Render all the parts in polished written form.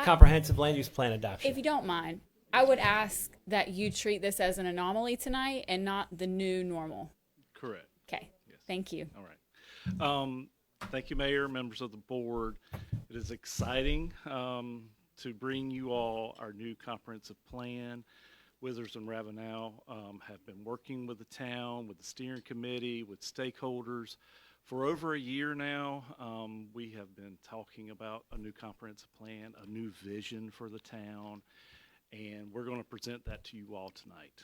comprehensive land use plan adoption. If you don't mind, I would ask that you treat this as an anomaly tonight and not the new normal. Correct. Okay. Yes. Thank you. All right. Thank you, Mayor, members of the board. It is exciting to bring you all our new comprehensive plan. Withers and Ravenel have been working with the town, with the steering committee, with stakeholders for over a year now. We have been talking about a new comprehensive plan, a new vision for the town, and we're going to present that to you all tonight.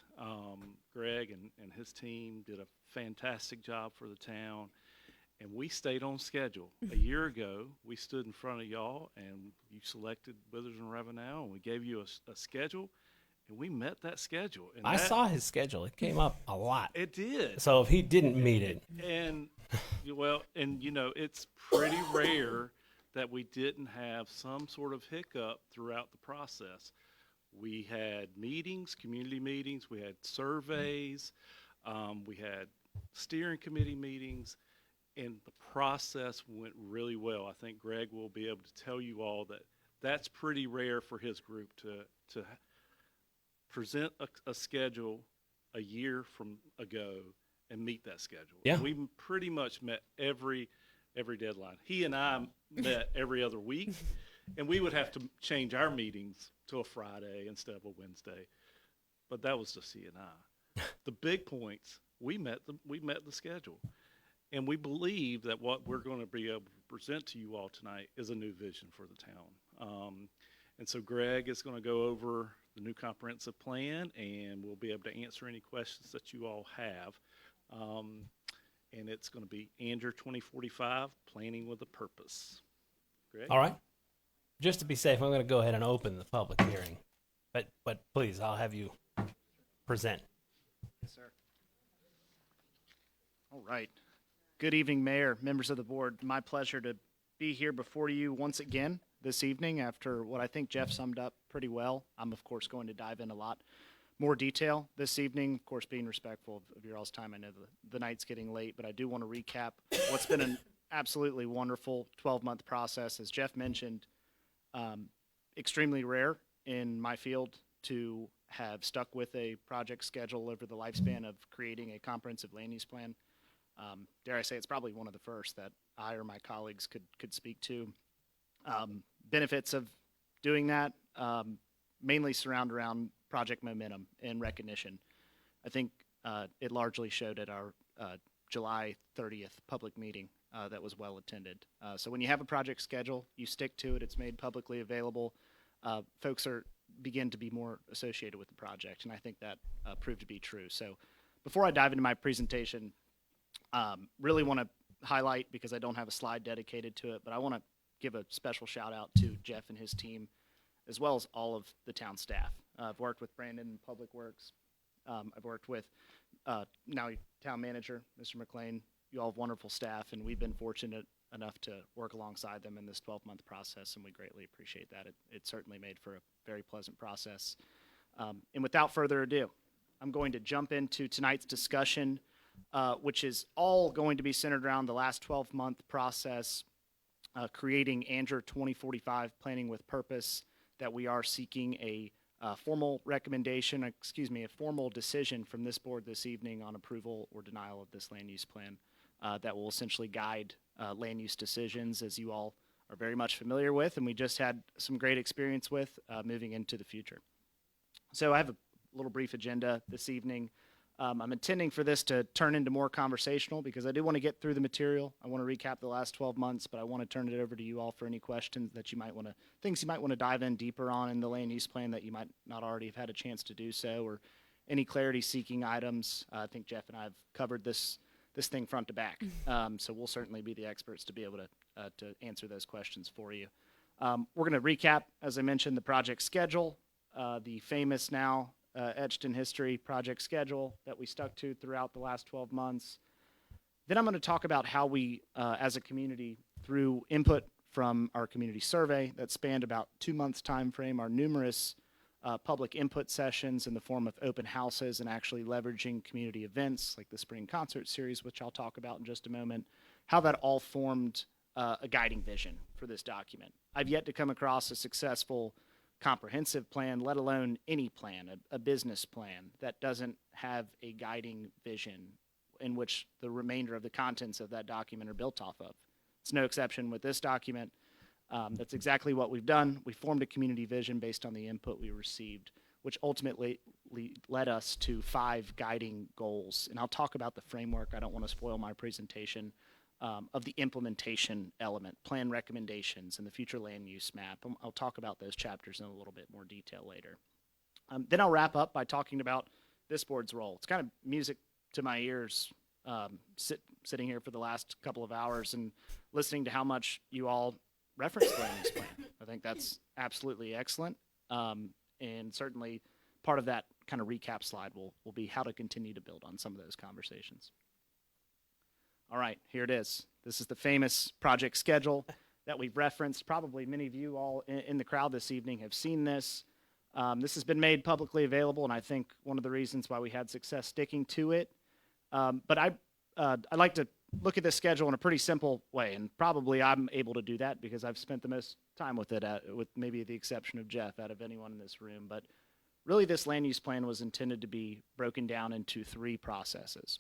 Greg and his team did a fantastic job for the town, and we stayed on schedule. A year ago, we stood in front of y'all, and you selected Withers and Ravenel, and we gave you a schedule, and we met that schedule. And I saw his schedule. It came up a lot. it did. So if he didn't meet it, And well, and you know, it's pretty rare that we didn't have some sort of hiccup throughout the process. We had meetings, community meetings, we had surveys, we had steering committee meetings, and the process went really well. I think Greg will be able to tell you all that that's pretty rare for his group to present a schedule a year from ago and meet that schedule. Yeah. We pretty much met every deadline. He and I met every other week, and we would have to change our meetings to a Friday instead of a Wednesday. But that was just he and I. The big points, we met the schedule. And we believe that what we're going to be able to present to you all tonight is a new vision for the town. And so Greg is going to go over the new comprehensive plan, and we'll be able to answer any questions that you all have. And it's going to be Andrew 2045, Planning with a Purpose. Greg? all right. Just to be safe, I'm going to go ahead and open the public hearing. But please, I'll have you present. Yes, sir. All right. Good evening, Mayor, members of the board. My pleasure to be here before you once again this evening after what I think Jeff summed up pretty well. I'm, of course, going to dive in a lot more detail this evening, of course, being respectful of your all's time. I know the night's getting late, but I do want to recap what's been an absolutely wonderful 12-month process. As Jeff mentioned, extremely rare in my field to have stuck with a project schedule over the lifespan of creating a comprehensive land use plan. Dare I say it's probably one of the first that I or my colleagues could speak to. Benefits of doing that mainly surround around project momentum and recognition. I think it largely showed at our July 30th public meeting that was well attended. So when you have a project schedule, you stick to it, it's made publicly available, folks begin to be more associated with the project, and I think that proved to be true. So before I dive into my presentation, really want to highlight, because I don't have a slide dedicated to it, but I want to give a special shout out to Jeff and his team, as well as all of the town staff. I've worked with Brandon in Public Works. I've worked with now town manager, Mr. McLean. You all have wonderful staff, and we've been fortunate enough to work alongside them in this 12-month process, and we greatly appreciate that. It certainly made for a very pleasant process. And without further ado, I'm going to jump into tonight's discussion, which is all going to be centered around the last 12-month process, creating Andrew 2045, Planning with Purpose, that we are seeking a formal decision from this board this evening on approval or denial of this land use plan that will essentially guide land use decisions, as you all are very much familiar with, and we just had some great experience with moving into the future. So I have a little brief agenda this evening. I'm intending for this to turn into more conversational because I do want to get through the material. I want to recap the last 12 months, but I want to turn it over to you all for any questions that you might want to, things you might want to dive in deeper on in the land use plan that you might not already have had a chance to do so, or any clarity seeking items. I think Jeff and I have covered this thing front to back. So we'll certainly be the experts to be able to answer those questions for you. We're going to recap, as I mentioned, the project schedule, the famous now etched in history project schedule that we stuck to throughout the last 12 months. Then I'm going to talk about how we, as a community, through input from our community survey that spanned about 2 months time frame, our numerous public input sessions in the form of open houses and actually leveraging community events like the spring concert series, which I'll talk about in just a moment, how that all formed a guiding vision for this document. I've yet to come across a successful comprehensive plan, let alone any plan, a business plan that doesn't have a guiding vision in which the remainder of the contents of that document are built off of. It's no exception with this document. That's exactly what we've done. We formed a community vision based on the input we received, which ultimately led us to 5 guiding goals. And I'll talk about the framework. I don't want to spoil my presentation of the implementation element, plan recommendations, and the future land use map. I'll talk about those chapters in a little bit more detail later. Then I'll wrap up by talking about this board's role. It's kind of music to my ears sitting here for the last couple of hours and listening to how much you all reference the land use plan. I think that's absolutely excellent. And certainly part of that kind of recap slide will be how to continue to build on some of those conversations. All right, here it is. This is the famous project schedule that we've referenced. Probably many of you all in the crowd this evening have seen this. This has been made publicly available, and I think one of the reasons why we had success sticking to it. But I like to look at this schedule in a pretty simple way, and probably I'm able to do that because I've spent the most time with it, with maybe the exception of Jeff out of anyone in this room. But really, this land use plan was intended to be broken down into 3 processes.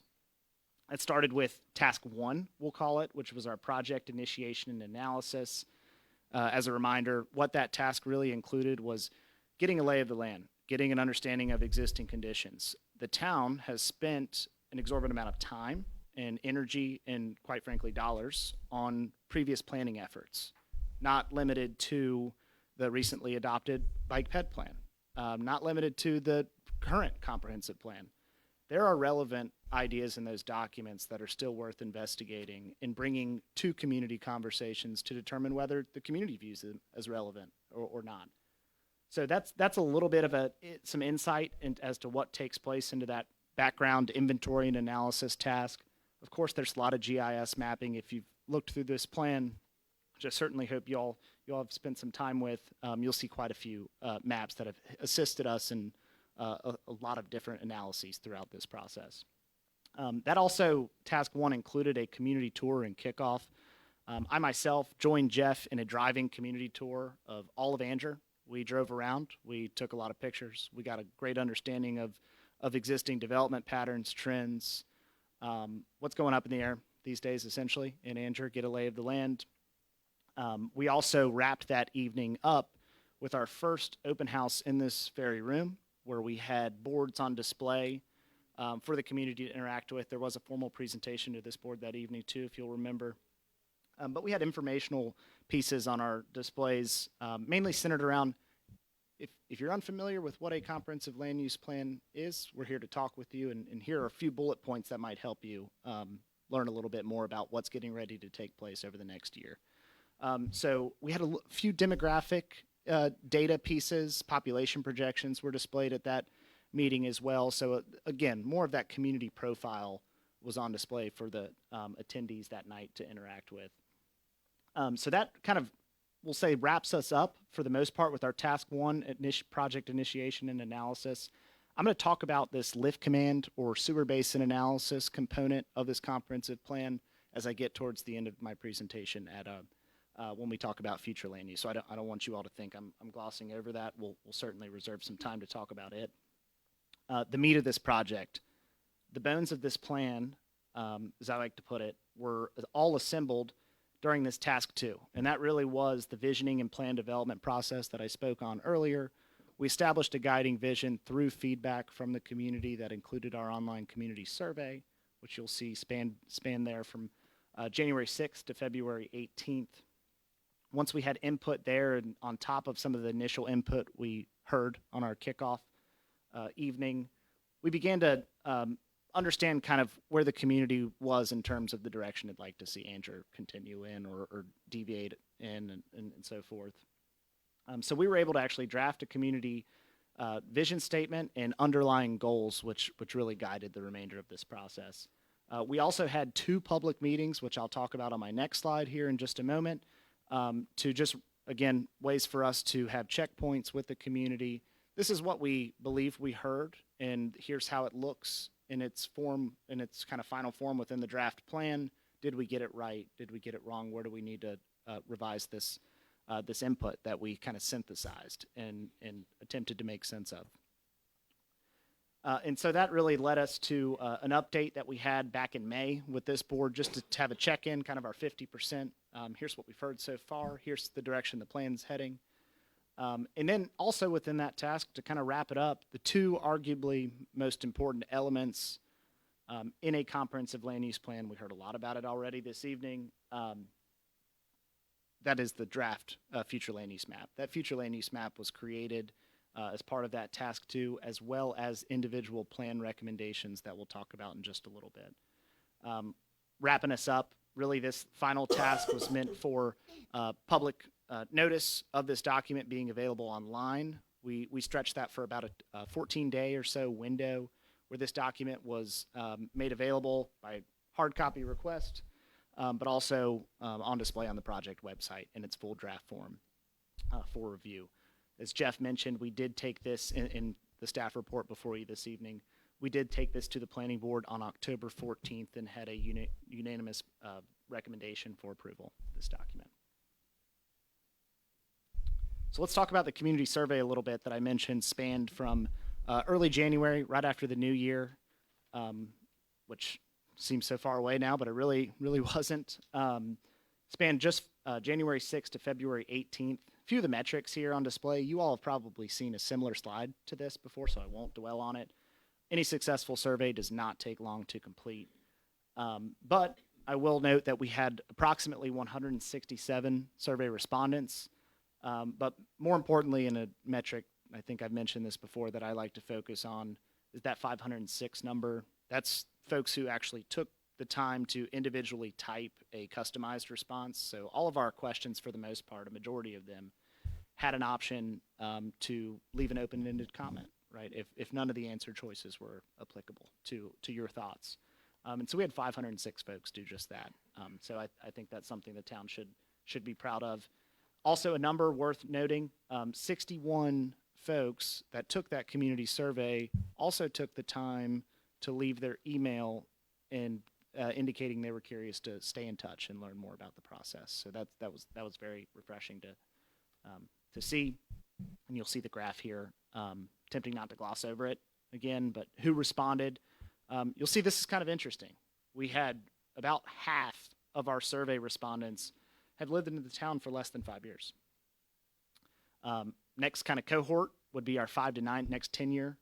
It started with task 1, we'll call it, which was our project initiation and analysis. As a reminder, what that task really included was getting a lay of the land, getting an understanding of existing conditions. The town has spent an exorbitant amount of time and energy and, quite frankly, dollars on previous planning efforts, not limited to the recently adopted bike ped plan, not limited to the current comprehensive plan. There are relevant ideas in those documents that are still worth investigating and bringing to community conversations to determine whether the community views them as relevant or not. So that's a little bit of some insight as to what takes place into that background inventory and analysis task. Of course, there's a lot of GIS mapping. If you've looked through this plan, which I certainly hope you all have spent some time with, you'll see quite a few maps that have assisted us in a lot of different analyses throughout this process. That also, task 1 included a community tour and kickoff. I myself joined Jeff in a driving community tour of all of Anger. We drove around, we took a lot of pictures, we got a great understanding of existing development patterns, trends, what's going up in the air these days essentially in Anger, get a lay of the land. We also wrapped that evening up with our first open house in this very room, where we had boards on display for the community to interact with. There was a formal presentation to this board that evening too, if you'll remember. But we had informational pieces on our displays, mainly centered around, if you're unfamiliar with what a comprehensive land use plan is, we're here to talk with you, and here are a few bullet points that might help you learn a little bit more about what's getting ready to take place over the next year. So we had a few demographic data pieces, population projections were displayed at that meeting as well. So again, more of that community profile was on display for the attendees that night to interact with. So that kind of, we'll say, wraps us up for the most part with our task 1, project initiation and analysis. I'm going to talk about this lift command or sewer basin analysis component of this comprehensive plan as I get towards the end of my presentation when we talk about future land use. So I don't want you all to think I'm glossing over that. We'll certainly reserve some time to talk about it. The meat of this project, the bones of this plan, as I like to put it, were all assembled during this task 2. And that really was the visioning and plan development process that I spoke on earlier. We established a guiding vision through feedback from the community that included our online community survey, which you'll see span there from January 6th to February 18th. Once we had input there, and on top of some of the initial input we heard on our kickoff evening, we began to understand kind of where the community was in terms of the direction it'd like to see Anger continue in or deviate in and so forth. So we were able to actually draft a community vision statement and underlying goals, which really guided the remainder of this process. We also had 2 public meetings, which I'll talk about on my next slide here in just a moment, to just, again, ways for us to have checkpoints with the community. This is what we believe we heard, and here's how it looks in its form, in its kind of final form within the draft plan. Did we get it right? Did we get it wrong? Where do we need to revise this this input that we kind of synthesized and attempted to make sense of. And so that really led us to an update that we had back in May with this board, just to have a check-in, kind of our 50%. Here's what we've heard so far. Here's the direction the plan's heading. And then also within that task, to kind of wrap it up, the two arguably most important elements in a comprehensive land use plan, we heard a lot about it already this evening, that is the draft future land use map. That future land use map was created as part of that task 2, as well as individual plan recommendations that we'll talk about in just a little bit. Wrapping us up, really this final task was meant for public notice of this document being available online. We stretched that for about a 14-day or so window where this document was made available by hard copy request, but also on display on the project website in its full draft form for review. As Jeff mentioned, we did take this in the staff report before you this evening. We did take this to the planning board on October 14th and had a unanimous recommendation for approval of this document. So let's talk about the community survey a little bit that I mentioned spanned from early January, right after the new year, which seems so far away now, but it really wasn't. Spanned just January 6th to February 18th. A few of the metrics here on display, you all have probably seen a similar slide to this before, so I won't dwell on it. Any successful survey does not take long to complete. But I will note that we had approximately 167 survey respondents. But more importantly, in a metric, I think I've mentioned this before, that I like to focus on is that 506 number. That's folks who actually took the time to individually type a customized response. So all of our questions, for the most part, a majority of them, had an option to leave an open-ended comment, right? If none of the answer choices were applicable to your thoughts. And so we had 506 folks do just that. So I think that's something the town should be proud of. Also, a number worth noting, 61 folks that took that community survey also took the time to leave their email and indicating they were curious to stay in touch and learn more about the process. So that was very refreshing to see. And you'll see the graph here. Tempting not to gloss over it again, but who responded? You'll see this is kind of interesting. We had about half of our survey respondents had lived in the town for less than 5 years. Next kind of cohort would be our 5 to 9, next tenure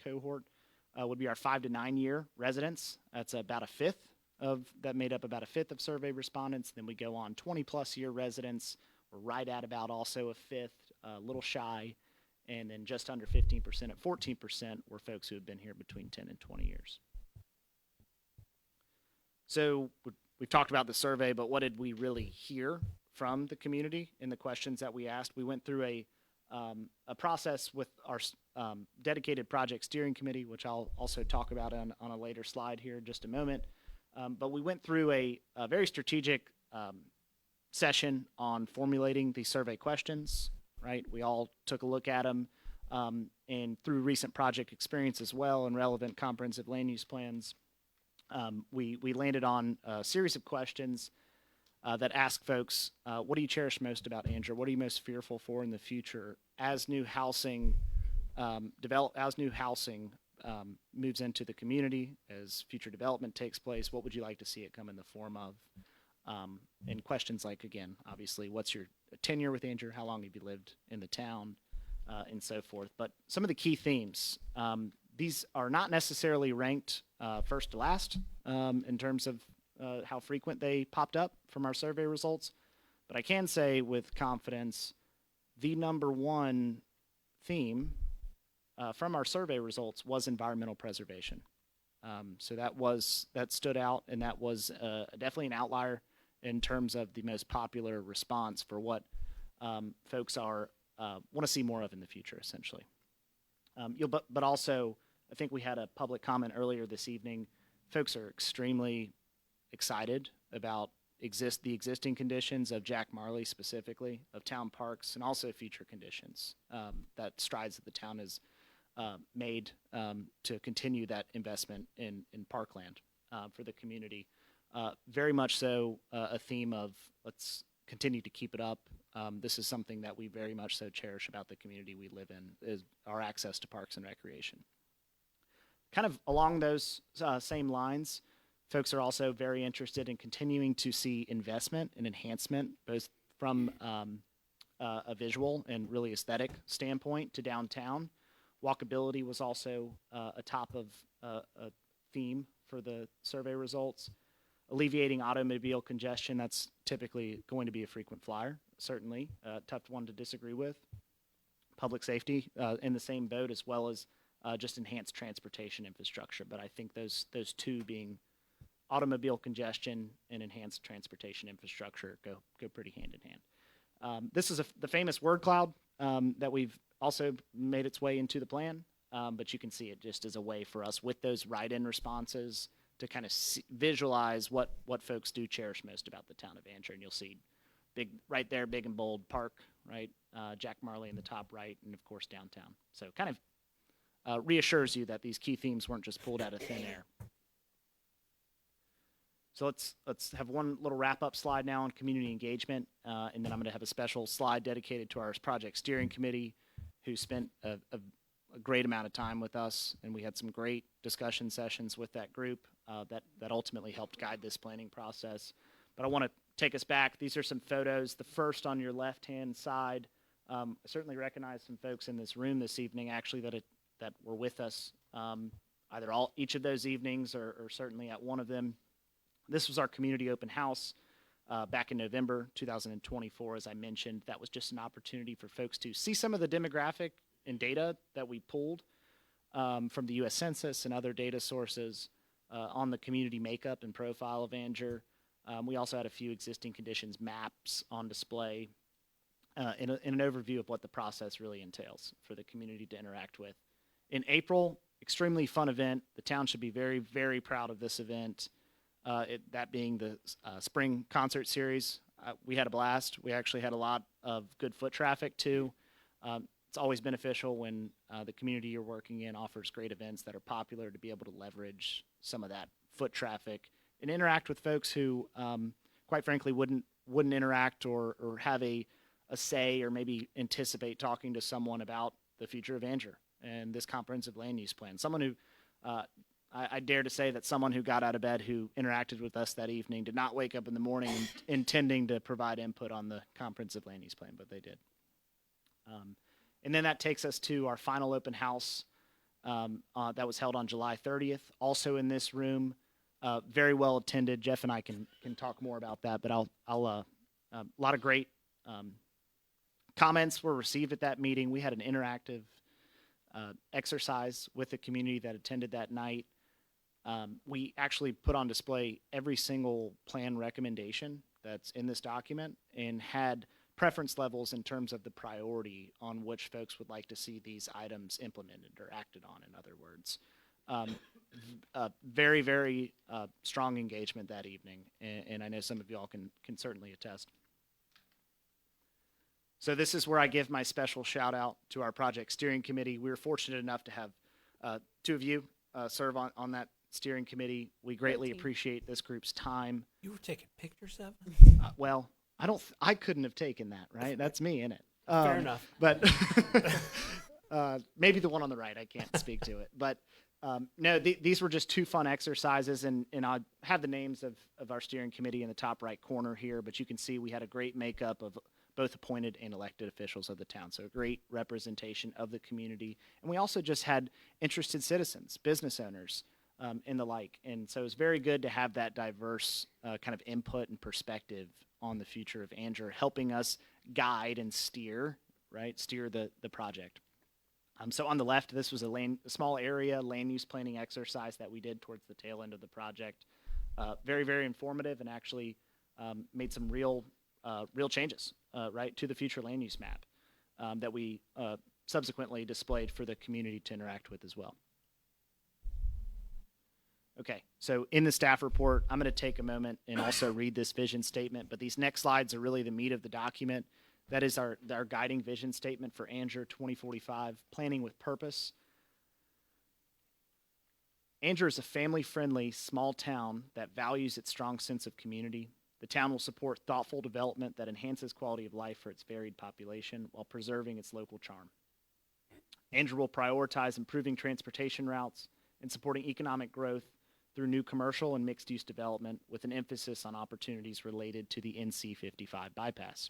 cohort would be our 5 to 9 year residents. That's about a fifth that made up about a fifth of survey respondents. Then we go on 20 plus year residents. We're right at about also a fifth, a little shy. And then just under 15% at 14% were folks who had been here between 10 and 20 years. So we've talked about the survey, but what did we really hear from the community in the questions that we asked? We went through a process with our dedicated project steering committee, which I'll also talk about on a later slide here in just a moment. But we went through a very strategic session on formulating the survey questions, right? We all took a look at them and through recent project experience as well and relevant comprehensive land use plans. We landed on a series of questions that ask folks, what do you cherish most about Andrew? What are you most fearful for in the future as new housing moves into the community, as future development takes place? What would you like to see it come in the form of? And questions like, again, obviously, what's your tenure with Andrew? How long have you lived in the town? And so forth. But some of the key themes, these are not necessarily ranked first to last in terms of how frequent they popped up from our survey results. But I can say with confidence, the number one theme from our survey results was environmental preservation. So that stood out, and that was definitely an outlier in terms of the most popular response for what folks want to see more of in the future, essentially. But also, I think we had a public comment earlier this evening. Folks are extremely excited about the existing conditions of Jack Marley specifically, of town parks, and also future conditions, that strides that the town has made to continue that investment in parkland for the community. Very much so a theme of let's continue to keep it up. This is something that we very much so cherish about the community we live in, is our access to parks and recreation. Kind of along those same lines, folks are also very interested in continuing to see investment and enhancement, both from a visual and really aesthetic standpoint to downtown. Walkability was also a top of a theme for the survey results. Alleviating automobile congestion, that's typically going to be a frequent flyer, certainly. Tough one to disagree with. Public safety in the same boat, as well as just enhanced transportation infrastructure. But I think those two, being automobile congestion and enhanced transportation infrastructure, go pretty hand in hand. This is the famous word cloud that we've also made its way into the plan, but you can see it just as a way for us with those write-in responses to kind of visualize what folks do cherish most about the town of Angier. And you'll see big right there, big and bold, park, right? Jack Marley in the top right, and of course downtown. So kind of reassures you that these key themes weren't just pulled out of thin air. So let's have one little wrap-up slide now on community engagement, and then I'm going to have a special slide dedicated to our project steering committee, who spent a great amount of time with us, and we had some great discussion sessions with that group that ultimately helped guide this planning process. But I want to take us back. These are some photos. The first on your left-hand side, I certainly recognize some folks in this room this evening, actually, that were with us either each of those evenings or certainly at one of them. This was our community open house back in November 2024, as I mentioned. That was just an opportunity for folks to see some of the demographic and data that we pulled from the U.S. Census and other data sources on the community makeup and profile of Angier. We also had a few existing conditions maps on display in an overview of what the process really entails for the community to interact with. In April, extremely fun event. The town should be very, very proud of this event. That being the spring concert series. We had a blast. We actually had a lot of good foot traffic too. It's always beneficial when the community you're working in offers great events that are popular, to be able to leverage some of that foot traffic and interact with folks who, quite frankly, wouldn't interact or have a say, or maybe anticipate talking to someone about the future of Angier and this comprehensive land use plan. Someone who I dare to say that someone who got out of bed, who interacted with us that evening, did not wake up in the morning intending to provide input on the comprehensive land use plan, but they did. And then that takes us to our final open house that was held on July 30th, also in this room. Very well attended. Jeff and I can talk more about that, but a lot of great comments were received at that meeting. We had an interactive exercise with the community that attended that night. We actually put on display every single plan recommendation that's in this document, and had preference levels in terms of the priority on which folks would like to see these items implemented or acted on, in other words. Very, very strong engagement that evening, and I know some of y'all can certainly attest. So this is where I give my special shout out to our project steering committee. We were fortunate enough to have two of you serve on that steering committee. We greatly appreciate this group's time. You were taking pictures of it? Well, I couldn't have taken that, right? That's me in it. Fair enough. But maybe the one on the right, I can't speak to it. But no, these were just two fun exercises, and I have the names of our steering committee in the top right corner here, but you can see we had a great makeup of both appointed and elected officials of the town. So a great representation of the community. And we also just had interested citizens, business owners, and the like. And so it's very good to have that diverse kind of input and perspective on the future of Angier, helping us guide and steer the project. So on the left, this was a small area land use planning exercise that we did towards the tail end of the project. Very, very informative, and actually made some real changes to the future land use map that we subsequently displayed for the community to interact with as well. Okay, so in the staff report, I'm going to take a moment and also read this vision statement, but these next slides are really the meat of the document. That is our guiding vision statement for Angier 2045, planning with purpose. Angier is a family-friendly small town that values its strong sense of community. The town will support thoughtful development that enhances quality of life for its varied population while preserving its local charm. Andrew will prioritize improving transportation routes and supporting economic growth through new commercial and mixed-use development with an emphasis on opportunities related to the NC 55 bypass.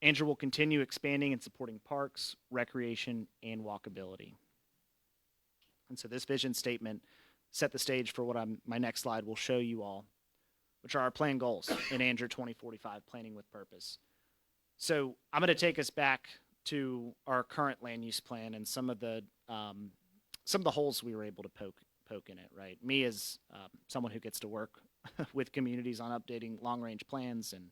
Andrew will continue expanding and supporting parks, recreation, and walkability. And so this vision statement set the stage for what my next slide will show you all, which are our plan goals in Andrew 2045 Planning with Purpose. So I'm going to take us back to our current land use plan and some of the holes we were able to poke in it. Right, me as someone who gets to work with communities on updating long range plans and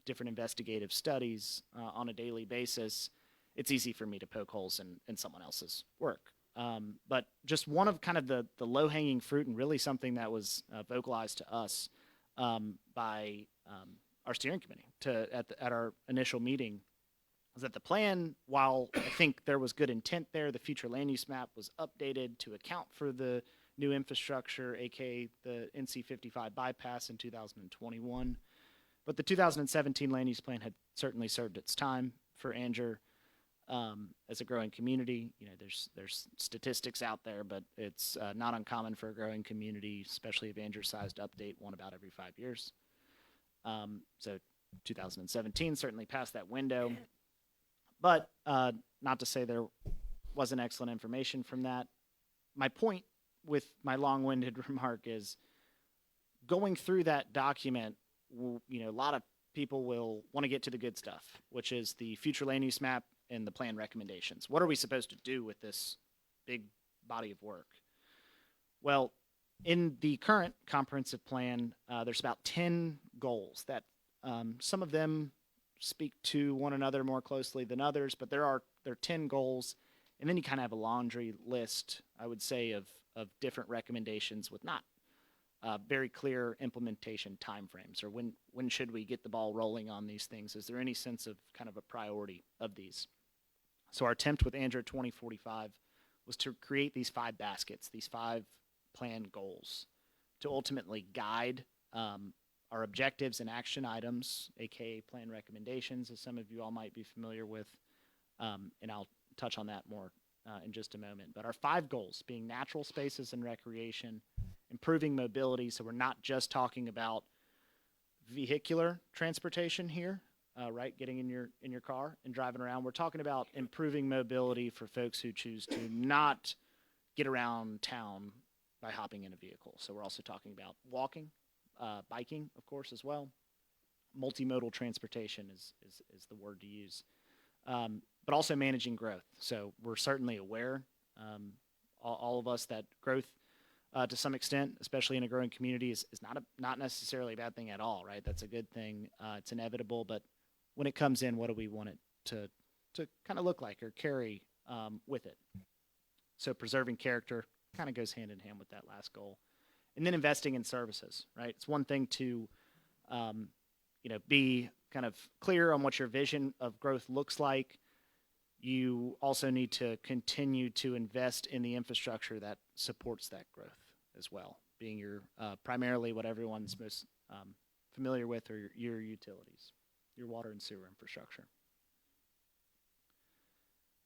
different investigative studies on a daily basis, it's easy for me to poke holes in someone else's work. But just one of kind of the low hanging fruit, and really something that was vocalized to us by our steering committee at our initial meeting, was that the plan, while I think there was good intent there, the future land use map was updated to account for the new infrastructure, aka the NC 55 bypass in 2021. But the 2017 land use plan had certainly served its time for Anger as a growing community. You know, there's statistics out there, but it's not uncommon for a growing community, especially of Anger-sized, update one about every 5 years. So 2017 certainly passed that window. But not to say there wasn't excellent information from that. My point with my long-winded remark is going through that document, you know, a lot of people will want to get to the good stuff, which is the future land use map and the plan recommendations. What are we supposed to do with this big body of work? Well, in the current comprehensive plan, there's about 10 goals that some of them speak to one another more closely than others, but there are 10 goals, and then you kind of have a laundry list, I would say, of different recommendations with not very clear implementation timeframes, or when should we get the ball rolling on these things? Is there any sense of kind of a priority of these? So our attempt with Andrew 2045 was to create these 5 baskets, these 5 plan goals, to ultimately guide our objectives and action items, aka plan recommendations, as some of you all might be familiar with, and I'll touch on that more in just a moment. But our 5 goals being natural spaces and recreation, improving mobility, so we're not just talking about vehicular transportation here, right, getting in your car and driving around. We're talking about improving mobility for folks who choose to not get around town by hopping in a vehicle. So we're also talking about walking, biking, of course, as well. Multimodal transportation is the word to use. But also managing growth. So we're certainly aware, all of us, that growth to some extent, especially in a growing community, is not necessarily a bad thing at all, right? That's a good thing. It's inevitable, but when it comes in, what do we want it to kind of look like or carry with it? So preserving character kind of goes hand in hand with that last goal. And then investing in services, right? It's one thing to be kind of clear on what your vision of growth looks like. You also need to continue to invest in the infrastructure that supports that growth as well, being your primarily what everyone's most familiar with are your utilities, your water and sewer infrastructure.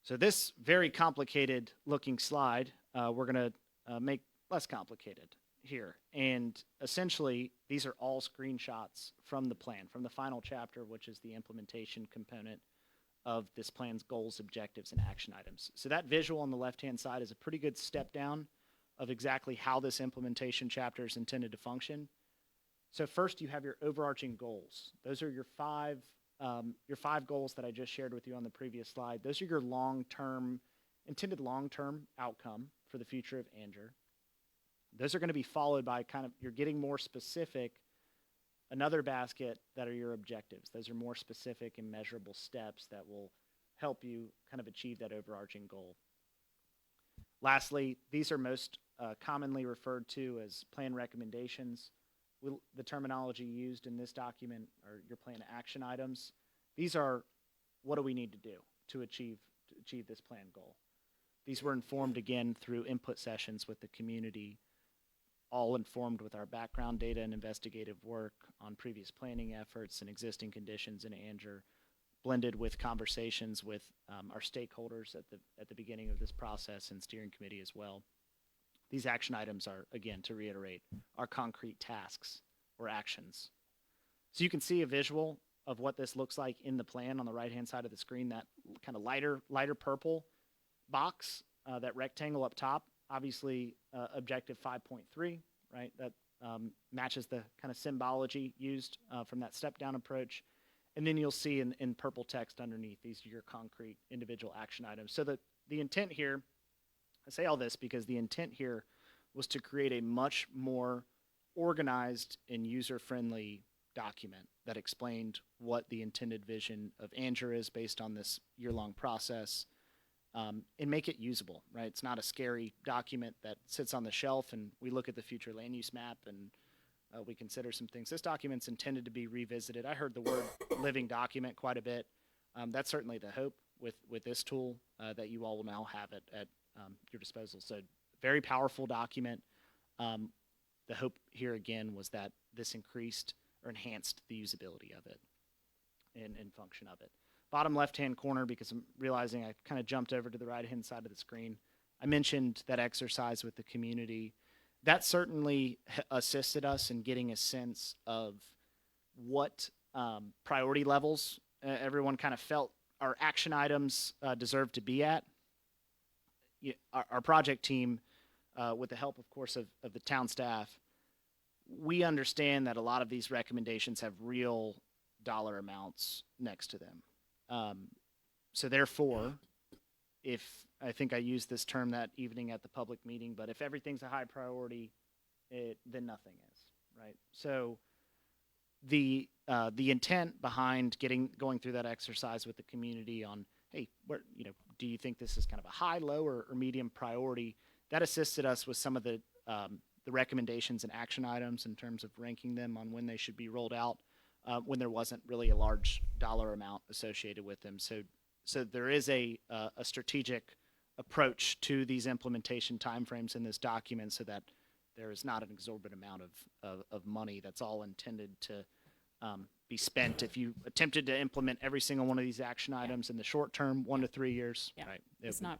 So this very complicated looking slide, we're going to make less complicated here. And essentially, these are all screenshots from the plan, from the final chapter, which is the implementation component of this plan's goals, objectives, and action items. So that visual on the left-hand side is a pretty good step down of exactly how this implementation chapter is intended to function. So first, you have your overarching goals. Those are your five goals that I just shared with you on the previous slide. Those are your intended long-term outcome for the future of Anger. Those are going to be followed by you're getting more specific, another basket that are your objectives. Those are more specific and measurable steps that will help you kind of achieve that overarching goal. Lastly, these are most commonly referred to as plan recommendations. The terminology used in this document are your plan action items. These are what do we need to do to achieve this plan goal. These were informed again through input sessions with the community all informed with our background data and investigative work on previous planning efforts and existing conditions in Anger, blended with conversations with our stakeholders at the beginning of this process and steering committee as well. These action items are, again, to reiterate, are concrete tasks or actions. So you can see a visual of what this looks like in the plan on the right-hand side of the screen, that kind of lighter purple box, that rectangle up top, obviously objective 5.3, right? That matches the kind of symbology used from that step-down approach. And then you'll see in purple text underneath, these are your concrete individual action items. So the intent here, I say all this because the intent here was to create a much more organized and user-friendly document that explained what the intended vision of Anger is based on this year-long process, and make it usable, right? It's not a scary document that sits on the shelf and we look at the future land use map and we consider some things. This document's intended to be revisited. I heard the word living document quite a bit. That's certainly the hope with this tool that you all will now have at your disposal. So very powerful document. The hope here again was that this increased or enhanced the usability of it and function of it. Bottom left-hand corner, because I'm realizing I kind of jumped over to the right-hand side of the screen. I mentioned that exercise with the community. That certainly assisted us in getting a sense of what priority levels everyone kind of felt our action items deserved to be at. Our project team, with the help, of course, of the town staff, we understand that a lot of these recommendations have real dollar amounts next to them. So therefore, if I think I used this term that evening at the public meeting, but if everything's a high priority, then nothing is, right? So the intent behind going through that exercise with the community on, hey, do you think this is kind of a high, low, or medium priority? That assisted us with some of the recommendations and action items in terms of ranking them on when they should be rolled out, when there wasn't really a large dollar amount associated with them. So there is a strategic approach to these implementation timeframes in this document so that there is not an exorbitant amount of money that's all intended to be spent if you attempted to implement every single one of these action items in the short term, 1 to 3 years. Yeah. Right. It's not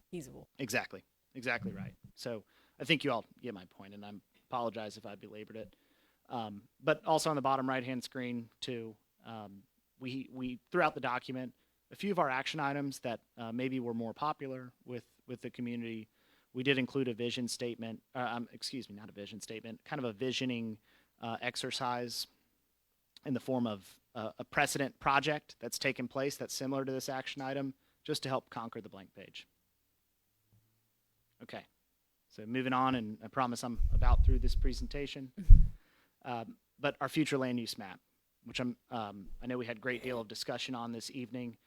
feasible. Exactly right. So I think you all get my point, and I apologize if I belabored it. But also on the bottom right-hand screen too, we throughout the document, a few of our action items that maybe were more popular with the community, we did include a vision statement, not a vision statement, kind of a visioning exercise in the form of a precedent project that's taken place that's similar to this action item, just to help conquer the blank page. Okay, so moving on, and I promise I'm about through this presentation. But our future land use map, which I know we had a great deal of discussion on this evening.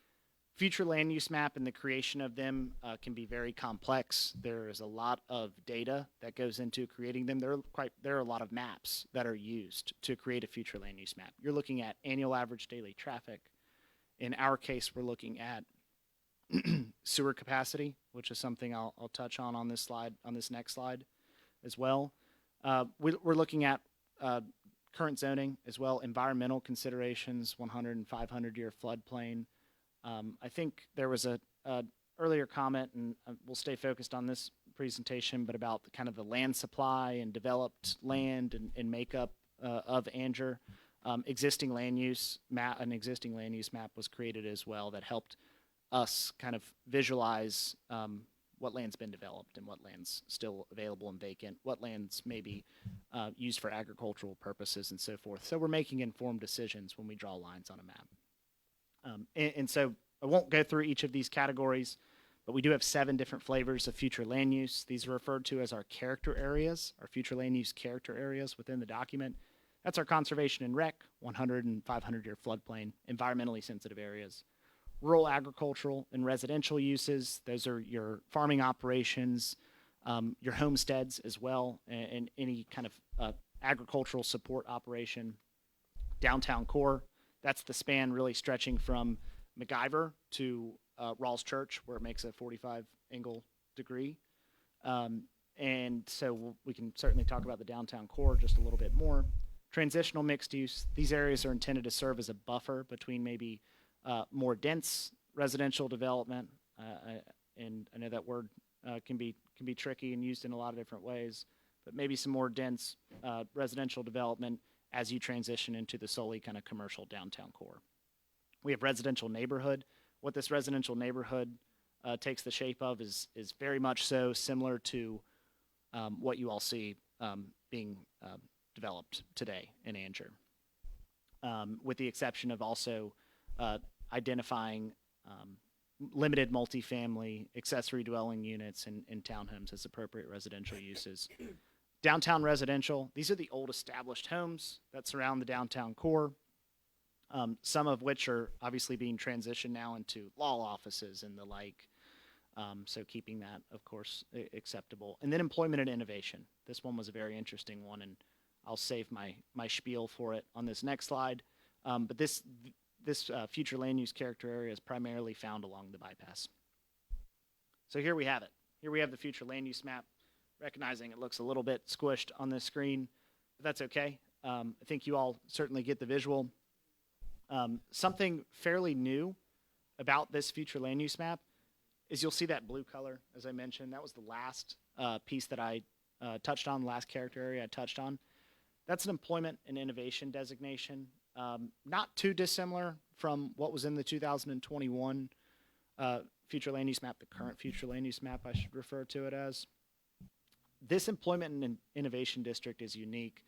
Future land use map and the creation of them can be very complex. There is a lot of data that goes into creating them. There are a lot of maps that are used to create a future land use map. You're looking at annual average daily traffic. In our case, we're looking at sewer capacity, which is something I'll touch on this slide, on this next slide as well. We're looking at current zoning as well, environmental considerations, 100 and 500 year floodplain. I think there was a earlier comment, and we'll stay focused on this presentation, but about kind of the land supply and developed land and makeup of Anger. Existing land use map, an existing land use map was created as well that helped us kind of visualize what land's been developed and what land's still available and vacant, what land's maybe used for agricultural purposes and so forth. So we're making informed decisions when we draw lines on a map. And so I won't go through each of these categories, but we do have 7 different flavors of future land use. These are referred to as our character areas, our future land use character areas within the document. That's our conservation and rec, 100 and 500 year floodplain, environmentally sensitive areas. Rural agricultural and residential uses, those are your farming operations, your homesteads as well, and any kind of agricultural support operation. Downtown core, that's the span really stretching from MacGyver to Rawls Church, where it makes a 45 angle degree. And And so we can certainly talk about the downtown core just a little bit more. Transitional mixed use, these areas are intended to serve as a buffer between maybe more dense residential development, and I know that word can be tricky and used in a lot of different ways, but maybe some more dense residential development as you transition into the solely kind of commercial downtown core. We have residential neighborhood. What this residential neighborhood takes the shape of is very much so similar to what you all see being developed today in Anger, with the exception of also identifying limited multifamily accessory dwelling units and townhomes as appropriate residential uses. Downtown residential, these are the old established homes that surround the downtown core, some of which are obviously being transitioned now into law offices and the like. So keeping that, of course, acceptable. And then employment and innovation. This one was a very interesting one, and I'll save my spiel for it on this next slide. But this future land use character area is primarily found along the bypass. So here we have it. Here we have the future land use map, recognizing it looks a little bit squished on this screen, but that's okay. I think you all certainly get the visual. Something fairly new about this future land use map is you'll see that blue color, as I mentioned. That was the last piece that I touched on, the last character area I touched on. That's an employment and innovation designation. Not too dissimilar from what was in the 2021 future land use map, the current future land use map, I should refer to it as. This employment and innovation district is unique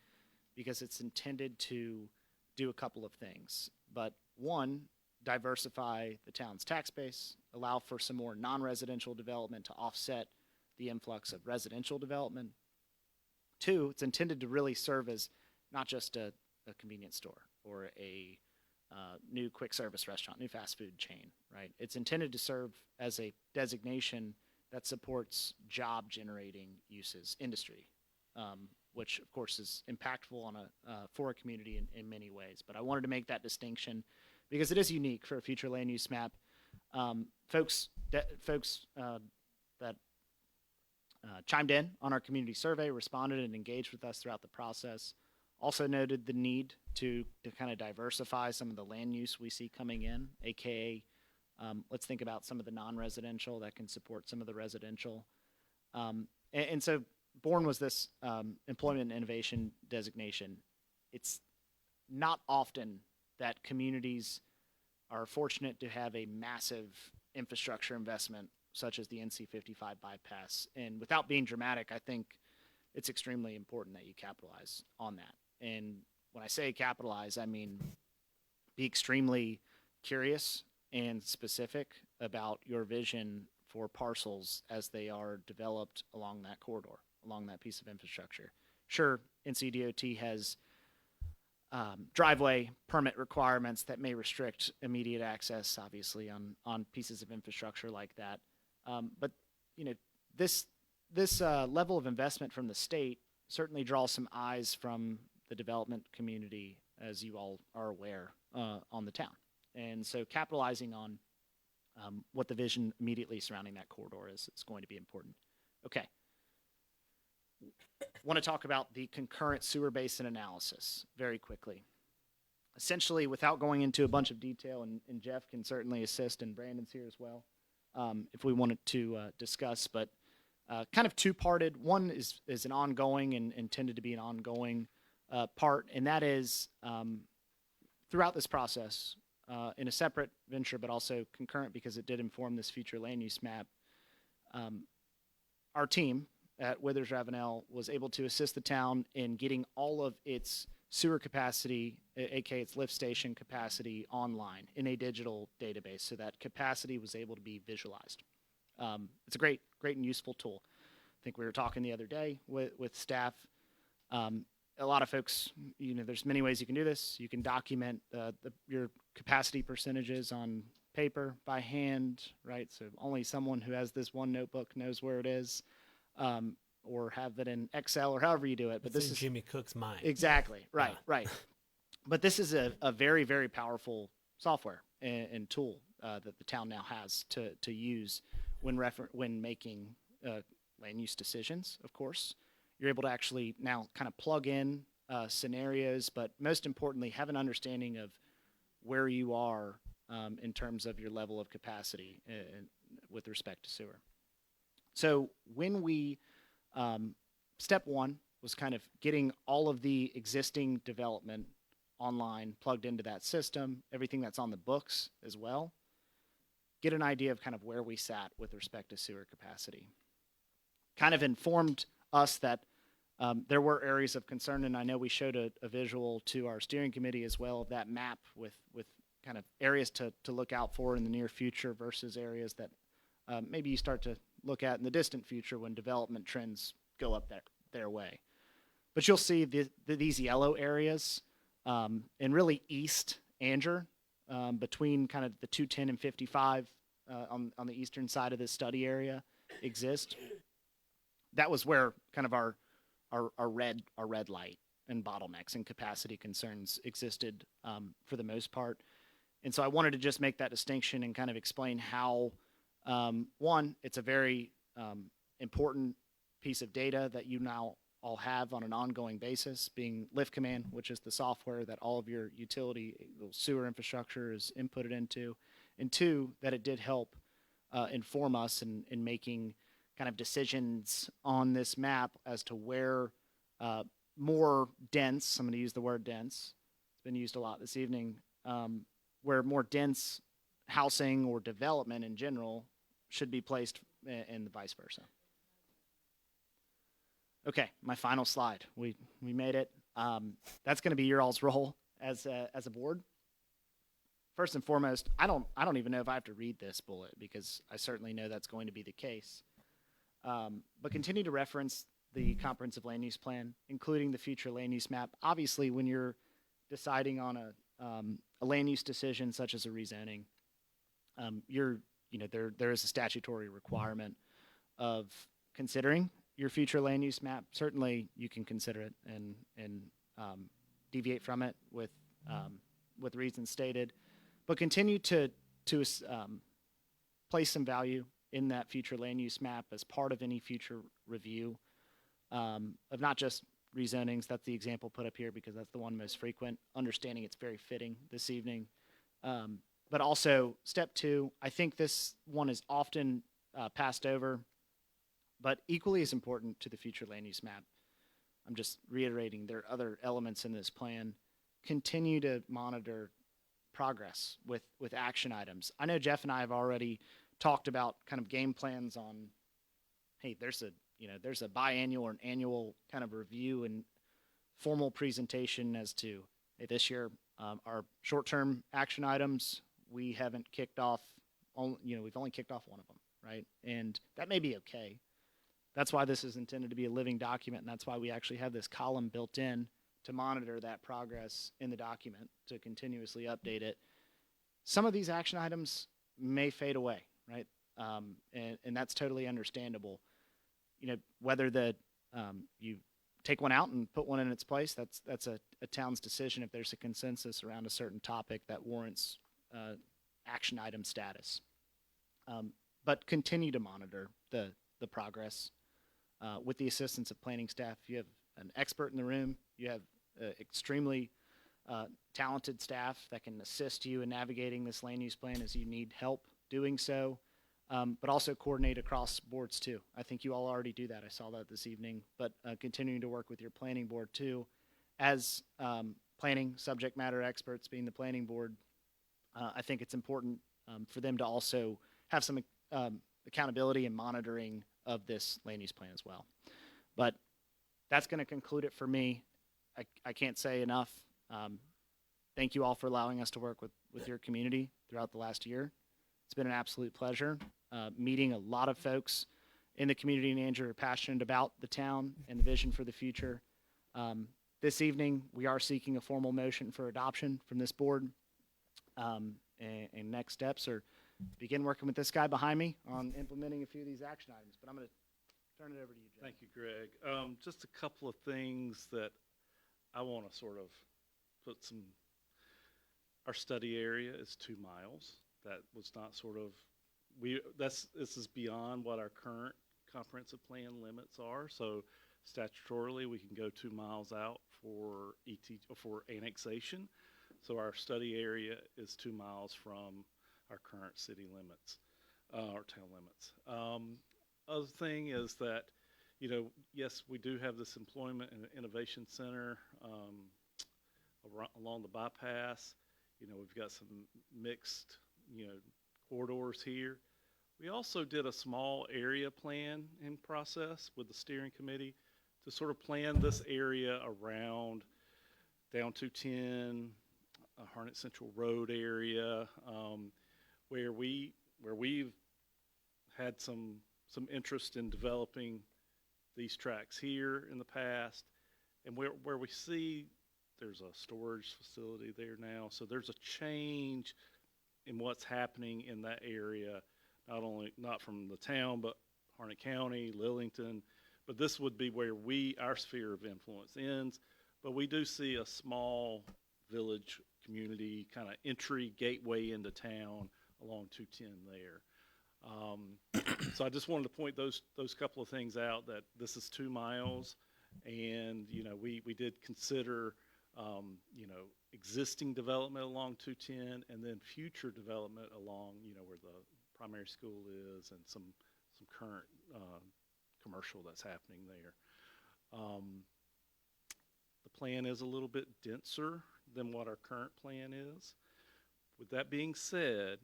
because it's intended to do a couple of things. But one, diversify the town's tax base, allow for some more non-residential development to offset the influx of residential development. Two, it's intended to really serve as not just a convenience store or a new quick service restaurant, new fast food chain, right? It's intended to serve as a designation that supports job generating uses, industry, which of course is impactful on for a community in many ways. But I wanted to make that distinction because it is unique for a future land use map. Folks that chimed in on our community survey, responded and engaged with us throughout the process, also noted the need to kind of diversify some of the land use we see coming in, aka let's think about some of the non-residential that can support some of the residential. And so born was this employment and innovation designation. It's not often that communities are fortunate to have a massive infrastructure investment such as the NC 55 bypass. And without being dramatic, I think it's extremely important that you capitalize on that. And when I say capitalize, I mean be extremely curious and specific about your vision for parcels as they are developed along that corridor, along that piece of infrastructure. Sure, NCDOT has driveway permit requirements that may restrict immediate access, obviously, on pieces of infrastructure like that. But you know, this level of investment from the state certainly draws some eyes from the development community, as you all are aware, on the town. And so capitalizing on what the vision immediately surrounding that corridor is going to be important. Okay. Want to talk about the concurrent sewer basin analysis very quickly. Essentially, without going into a bunch of detail, and Jeff can certainly assist, and Brandon's here as well, if we wanted to discuss, but kind of two-parted. One is an ongoing and intended to be an ongoing part, and that is throughout this process, in a separate venture, but also concurrent because it did inform this future land use map, our team at Withers Ravenel was able to assist the town in getting all of its sewer capacity, aka its lift station capacity, online in a digital database, so that capacity was able to be visualized. It's a great and useful tool. I think we were talking the other day with staff. A lot of folks, you know, there's many ways you can do this. You can document your capacity percentages on paper by hand, right? So only someone who has this one notebook knows where it is, or have it in Excel or however you do it. But this is Jimmy Cook's mind. Exactly, right, right. But this is a very, very powerful software and tool that the town now has to use when making land use decisions, of course. You're able to actually now kind of plug in scenarios, but most importantly, have an understanding of where you are in terms of your level of capacity with respect to sewer. So when we, step one was kind of getting all of the existing development online, plugged into that system, everything that's on the books as well, get an idea of kind of where we sat with respect to sewer capacity. Kind of informed us that there were areas of concern, and I know we showed a visual to our steering committee as well of that map with kind of areas to look out for in the near future versus areas that maybe you start to look at in the distant future when development trends go up their way. But you'll see these yellow areas in really East Anger, between kind of the 210 and 55 on the eastern side of this study area exist. That was where kind of our red light and bottlenecks and capacity concerns existed for the most part. And so I wanted to just make that distinction and kind of explain how, one, it's a very important piece of data that you now all have on an ongoing basis, being Lift Command, which is the software that all of your utility sewer infrastructure is inputted into, and two, that it did help inform us in making kind of decisions on this map as to where more dense, I'm going to use the word dense, it's been used a lot this evening, where more dense housing or development in general should be placed and vice versa. Okay, my final slide. We made it. That's going to be your all's role as a board. First and foremost, I don't even know if I have to read this bullet because I certainly know that's going to be the case. But continue to reference the comprehensive land use plan, including the future land use map. Obviously, when you're deciding on a land use decision such as a rezoning, there is a statutory requirement of considering your future land use map. Certainly, you can consider it and deviate from it with reasons stated, but continue to place some value in that future land use map as part of any future review of not just rezonings. That's the example put up here because that's the one most frequent. Understanding it's very fitting this evening, but also step two. I think this one is often passed over, but equally as important to the future land use map. I'm just reiterating there are other elements in this plan. Continue to monitor progress with action items. I know Jeff and I have already talked about kind of game plans on, hey, there's a biannual or an annual kind of review and formal presentation as to, hey, this year our short-term action items, we haven't kicked off, we've only kicked off one of them, right? And that may be okay. That's why this is intended to be a living document, and that's why we actually have this column built in to monitor that progress in the document, to continuously update it. Some of these action items may fade away, right? And that's totally understandable. Whether you take one out and put one in its place, that's a town's decision if there's a consensus around a certain topic that warrants action item status. But continue to monitor the progress with the assistance of planning staff. You have an expert in the room. You have extremely talented staff that can assist you in navigating this land use plan as you need help doing so, but also coordinate across boards too. I think you all already do that. I saw that this evening, but continuing to work with your planning board too. As planning subject matter experts being the planning board, I think it's important for them to also have some accountability and monitoring of this land use plan as well. But that's going to conclude it for me. I can't say enough. Thank you all for allowing us to work with your community throughout the last year. It's been an absolute pleasure meeting a lot of folks in the community in Anger who are passionate about the town and the vision for the future. This evening, we are seeking a formal motion for adoption from this board. And next steps are begin working with this guy behind me on implementing a few of these action items. But I'm going to turn it over to you, Jeff. Thank you, Greg. Just a couple of things that I want to sort of put some. Our study area is 2 miles. That was not sort of this is beyond what our current comprehensive plan limits are. So statutorily, we can go 2 miles out for for annexation. So our study area is 2 miles from our current city limits, or town limits. Other thing is that, yes, we do have this employment and innovation center along the bypass. We've got some mixed, corridors here. We also did a small area plan in process with the steering committee to sort of plan this area around down 210, Harnett Central Road area, where we've had some interest in developing these tracks here in the past, and where we see there's a storage facility there now. So there's a change in what's happening in that area, not from the town, but Harnett County, Lillington. But this would be where our sphere of influence ends. But we do see a small village community kind of entry gateway into town along 210 there. So I just wanted to point those couple of things out, that this is 2 miles, and we did consider existing development along 210, and then future development along where the primary school is, and some current commercial that's happening there. The plan is a little bit denser than what our current plan is. With that being said,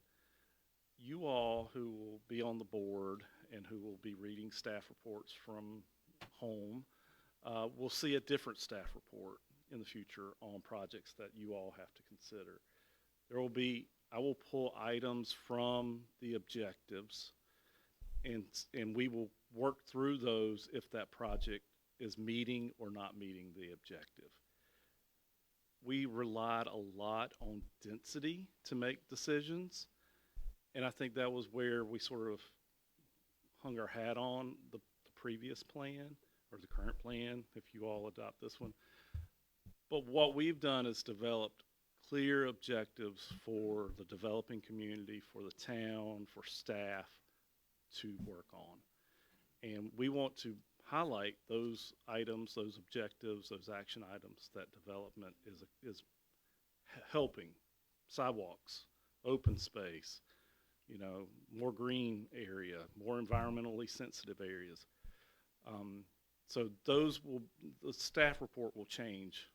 you all who will be on the board and who will be reading staff reports from home will see a different staff report in the future on projects that you all have to consider. I will pull items from the objectives, and we will work through those if that project is meeting or not meeting the objective. We relied a lot on density to make decisions, and I think that was where we sort of hung our hat on the previous plan, or the current plan, if you all adopt this one. But what we've done is developed clear objectives for the developing community, for the town, for staff to work on. And we want to highlight those items, those objectives, those action items that development is helping. Sidewalks, open space, more green area, more environmentally sensitive areas. So the staff report will change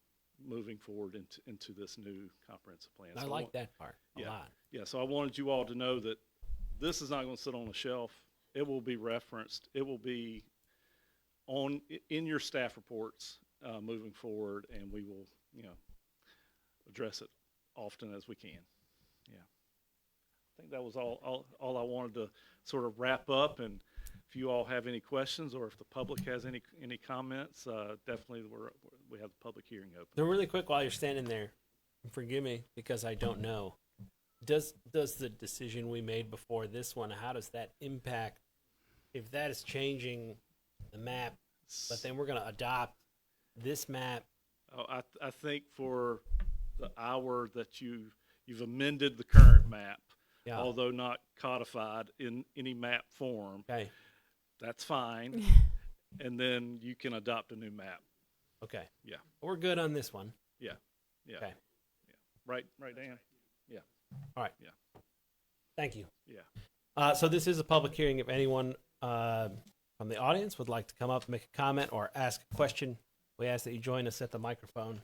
moving forward into this new comprehensive plan. I like that part a lot. Yeah, so I wanted you all to know that this is not going to sit on a shelf. It will be referenced. It will be in your staff reports moving forward, and we will, address it often as we can. Yeah, I think that was all I wanted to sort of wrap up. And if you all have any questions, or if the public has any comments, definitely we have the public hearing open. So really quick, while you're standing there, forgive me because I don't know. Does the decision we made before this one, how does that impact, if that is changing the map, but then we're going to adopt this map? Oh, I think for the hour that you've amended the current map, Yeah. although not codified in any map form, Okay. that's fine. And then you can adopt a new map. Okay. Yeah. We're good on this one. Yeah. Okay. Right, Dan? Yeah. All right. Yeah. Thank you. Yeah. So this is a public hearing. If anyone from the audience would like to come up, make a comment, or ask a question, we ask that you join us at the microphone.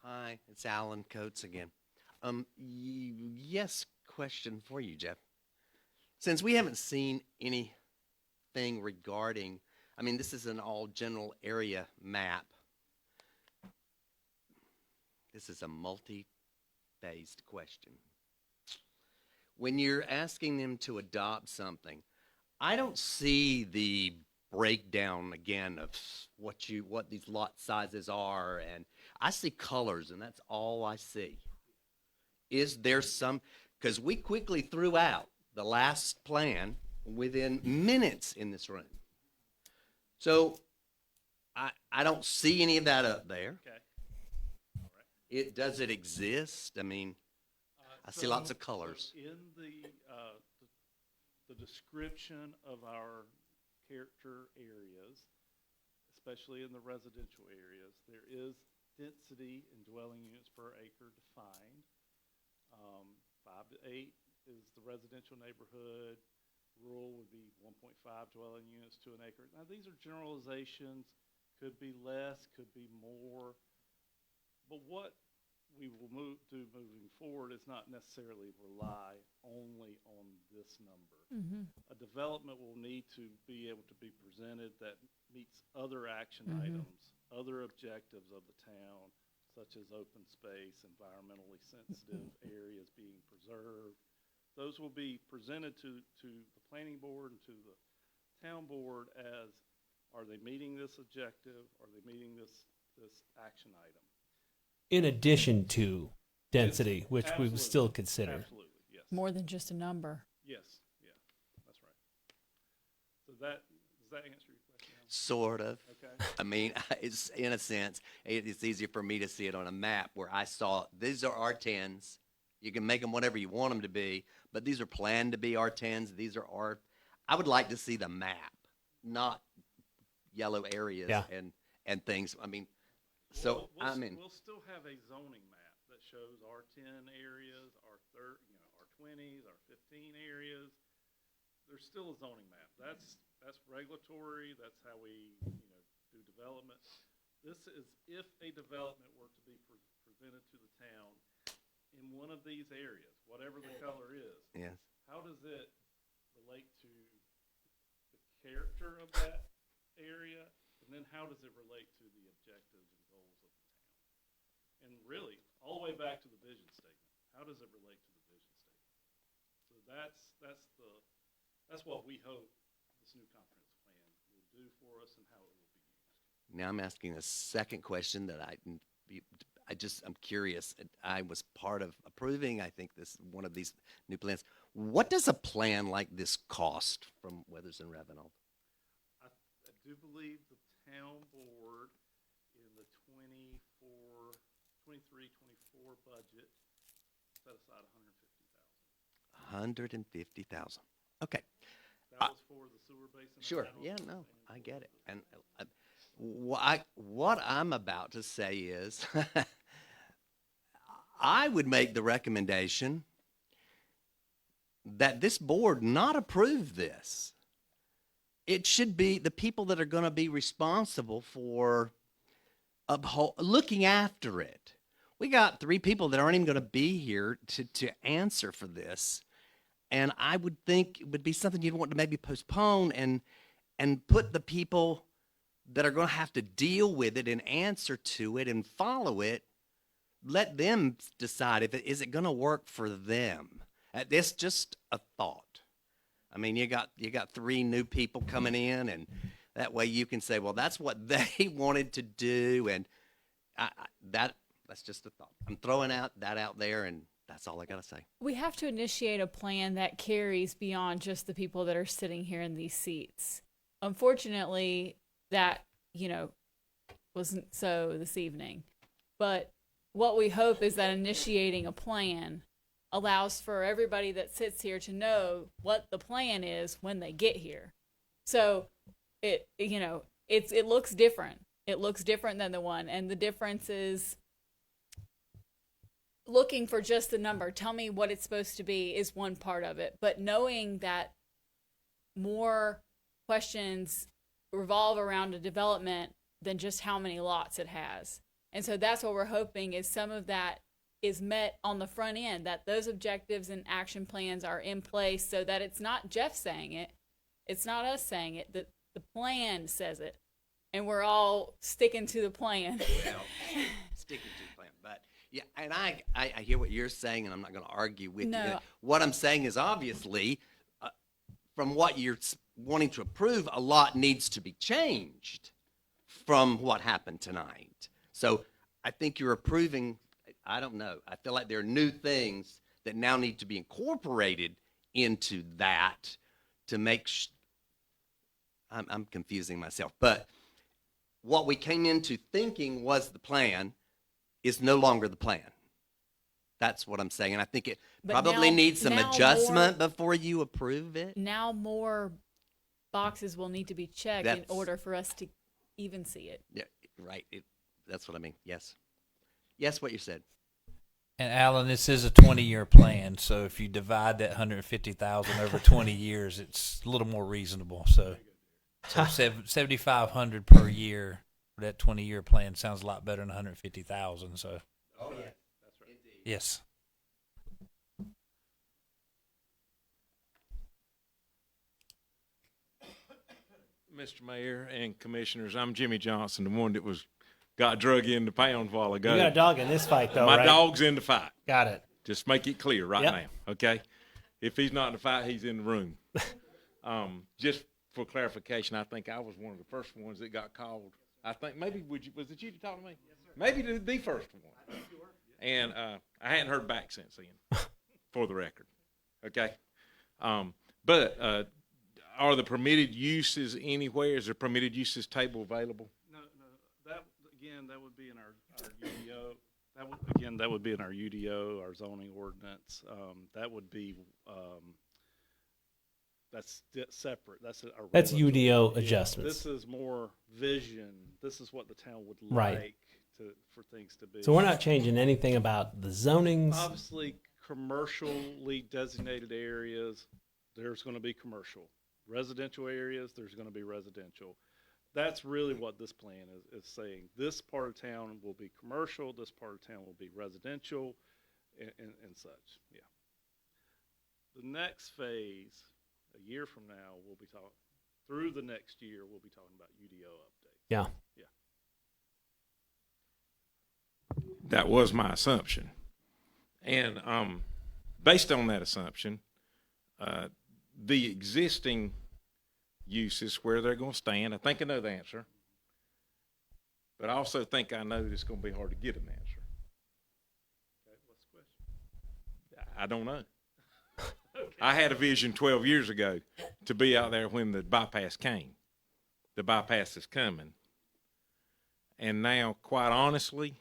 Hi, it's Alan Coates again. Yes, question for you, Jeff. Since we haven't seen anything regarding, this is an all general area map. This is a multi-phased question. When you're asking them to adopt something, I don't see the breakdown again of what these lot sizes are, and I see colors, and that's all I see. Is there some, because we quickly threw out the last plan within minutes in this room. So I don't see any of that up there. Okay. Does it exist? I see lots of colors. In the description of our character areas, especially in the residential areas, there is density in dwelling units per acre defined. 5 to 8 is the residential neighborhood. Rural would be 1.5 dwelling units to an acre. Now, these are generalizations, could be less, could be more. But what we will do moving forward is not necessarily rely only on this number. A development will need to be able to be presented that meets other action items, other objectives of the town, such as open space, environmentally sensitive areas being preserved. Those will be presented to the planning board and to the town board as, are they meeting this objective? Are they meeting this action item? In addition to density, Yes, which we absolutely. would still consider. Absolutely, yes. More than just a number. Yes, yeah, that's right. So does that answer your question? Alan? Sort of. Okay. I mean, it's in a sense, it's easier for me to see it on a map where I saw these are R10s. You can make them whatever you want them to be, but these are planned to be R10s. These are R. I would like to see the map, not yellow areas Yeah. and things. I mean, so We'll I mean, we'll still have a zoning map that shows R10 areas, R20s, R15 areas. There's still a zoning map. That's regulatory. That's how we do development. This is if a development were to be presented to the town in one of these areas, whatever the color is. yes. How does it relate to the character of that area? And then how does it relate to the objectives and goals of the town? And really, all the way back to the vision statement. How does it relate to the vision statement? So that's what we hope this new comprehensive plan will do for us and how it will be used. Now I'm asking a second question that I'm curious. I was part of approving, I think, this one of these new plans. What does a plan like this cost from Weathers and Ravenel? I do believe the town board in the 23-24 budget set aside $150,000. Okay. That was for the sewer basin. Sure. and Yeah, that no, was- I get it. And what I'm about to say is I would make the recommendation that this board not approve this. It should be the people that are going to be responsible for looking after it. We got 3 people that aren't even going to be here to answer for this. And I would think it would be something you'd want to maybe postpone and put the people that are going to have to deal with it and answer to it and follow it, let them decide if is it going to work for them. It's just a thought. I mean, you got 3 new people coming in, and that way you can say, well, that's what they wanted to do, and that's just a thought. I'm throwing that out there, and that's all I got to say. We have to initiate a plan that carries beyond just the people that are sitting here in these seats. Unfortunately, that, wasn't so this evening. But what we hope is that initiating a plan allows for everybody that sits here to know what the plan is when they get here. So it looks different. It looks different than the one. And the difference is looking for just the number. Tell me what it's supposed to be is one part of it. But knowing that more questions revolve around a development than just how many lots it has. And so that's what we're hoping is some of that is met on the front end, that those objectives and action plans are in place so that it's not Jeff saying it, it's not us saying it, that the plan says it, and we're all sticking to the plan. Well, sticking to the plan. But yeah, and I hear what you're saying, and I'm not going to argue with No. you. What I'm saying is obviously, from what you're wanting to approve, a lot needs to be changed from what happened tonight. So I think you're approving, I don't know, I feel like there are new things that now need to be incorporated into that to make I'm confusing myself. But what we came into thinking was the plan is no longer the plan. That's what I'm saying. And I think it But probably now- needs some now adjustment before you approve it. Now more boxes will need to be checked in That's- order for us to even see it. Yeah, right. That's what I mean. Yes. Yes, what you said. And Alan, this is a 20-year plan, so if you divide that 150,000 over 20 years, it's a little more reasonable. So 7,500 per year for that 20-year plan sounds a lot better than 150,000. So. Oh yeah, that's right. Yes. Mr. Mayor and Commissioners, I'm Jimmy Johnson, the one that got drug in the pound a while ago. You got a dog in this fight, though, My right? dog's in the fight. Got it. Just make it clear right Yep. now, okay? If he's not in the fight, he's in the room. Just for clarification, I think I was one of the first ones that got called. I think maybe was it you to talk to me? Yes, sir. Maybe the first one. And I hadn't heard back since then, for the record. Okay, but are the permitted uses anywhere? Is there permitted uses table available? No. That again, that would be in our UDO. That would be in our UDO, our zoning ordinance. That would be that's separate. That's That's regulatory- UDO yeah, adjustments. This is more vision. This is what the town would Right. like for things to be. So we're not changing anything about the zonings. Obviously, commercially designated areas, there's going to be commercial. Residential areas, there's going to be residential. That's really what this plan is saying. This part of town will be commercial, this part of town will be residential, and such, yeah. The next phase, a year from now, we'll be talking, through the next year, we'll be talking about UDO updates. Yeah. That was my assumption. And based on that assumption, the existing uses where they're going to stand, I think I know the answer. But I also think I know that it's going to be hard to get an answer. Okay, what's the question? I don't know. I had a vision 12 years ago to be out there when the bypass came. The bypass is coming. And now, quite honestly,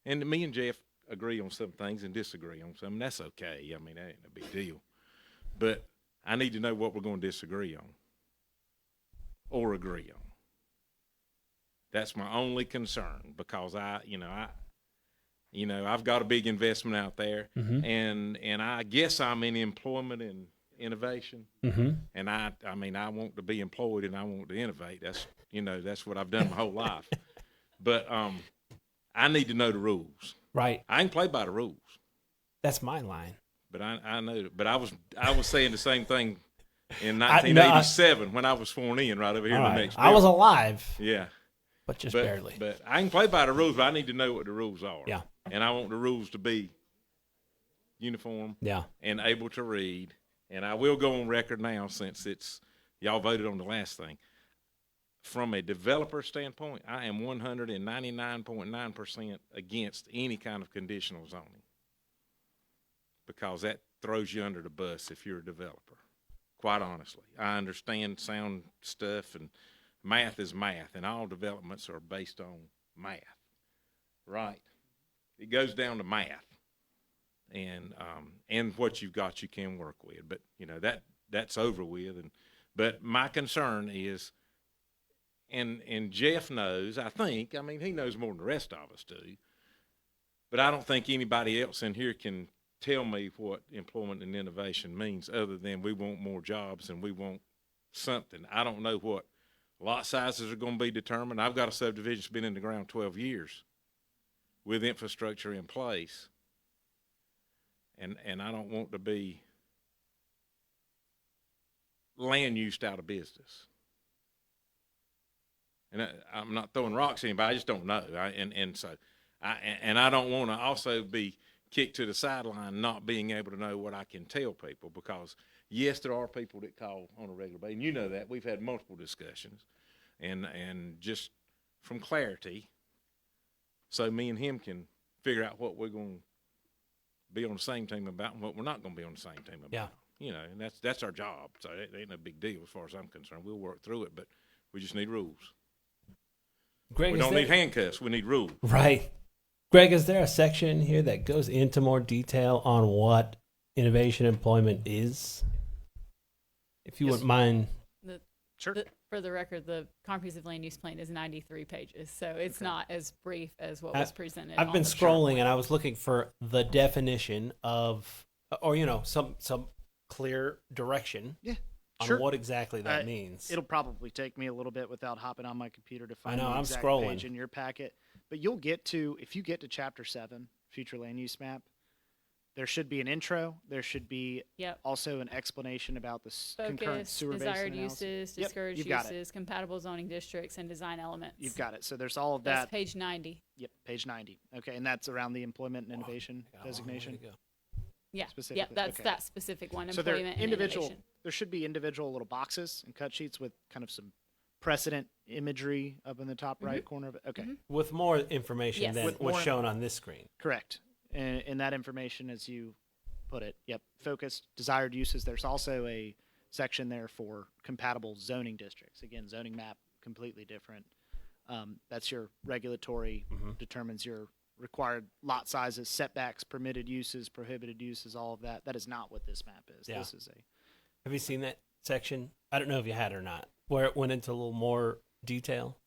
and me and Jeff agree on some things and disagree on some. That's okay. I mean, that ain't a big deal. But I need to know what we're going to disagree on or agree on. That's my only concern because I've got a big investment out there, and I guess I'm in employment and innovation, and I want to be employed and I want to innovate. That's what I've done my whole life. But I need to know the rules. Right. I can play by the rules. That's my line. But I know. But I was saying the same thing in 1987 when I was sworn in right over here All in the right. next. I was building. alive, Yeah. but just But, barely. But I can play by the rules, but I need to know what the rules are. Yeah. And I want the rules to be uniform Yeah. and able to read. And I will go on record now since y'all voted on the last thing. From a developer standpoint, I am 199.9% against any kind of conditional zoning because that throws you under the bus if you're a developer, quite honestly. I understand sound stuff and math is math, and all developments are based on math, right? It goes down to math, and what you've got you can work with. But that's over with. But my concern is, and Jeff knows. He knows more than the rest of us do. But I don't think anybody else in here can tell me what employment and innovation means, other than we want more jobs and we want something. I don't know what lot sizes are going to be determined. I've got a subdivision that's been in the ground 12 years with infrastructure in place. And I don't want to be land used out of business. And I'm not throwing rocks at anybody. I just don't know. So I don't want to also be kicked to the sideline not being able to know what I can tell people, because yes, there are people that call on a regular basis, and you know that. We've had multiple discussions, and just from clarity, so me and him can figure out what we're going to be on the same team about and what we're not going to be on the same team about. Yeah. And that's our job. So it ain't no big deal as far as I'm concerned. We'll work through it, but we just need rules. Greg, We don't need handcuffs. We need rules. Right. Greg, is there a section here that goes into more detail on what innovation employment is? If you Yes. wouldn't mind. Sure. For the record, the comprehensive land use plan is 93 pages, so it's Okay. not as brief as what I- was presented. I've on been the scrolling PowerPoint. and I was looking for the definition of, or some clear direction Yeah, on sure. what exactly that Uh, means. It'll probably take me a little bit without hopping on my computer to find know, the I'm exact scrolling. page in your packet. But if you get to chapter 7, future land use map, there should be an intro. There should be Yep. also an explanation about the concurrent Focus, sewer basin desired analysis. uses, Yep, discouraged you've got it. uses, compatible zoning districts, and design elements. You've got it. So there's all of That's that. page 90. Yep, page 90. Okay, and that's around the employment and innovation Got a long way designation. to go. Yeah. Specifically, Yep, that's okay. that specific one. So they're Employment and individual. innovation. There should be individual little boxes and cut sheets with kind of some precedent imagery up in the top right corner of it. Okay, With more information Yes. than With what's more- shown on this screen. correct. And that information, as you put it, yep, focused, desired uses. There's also a section there for compatible zoning districts. Again, zoning map completely different. That's your regulatory, determines your required lot sizes, setbacks, permitted uses, prohibited uses, all of that. That is not what this map is. Yeah. This is a Have you seen that section? I don't know if you had or not, where it went into a little more detail.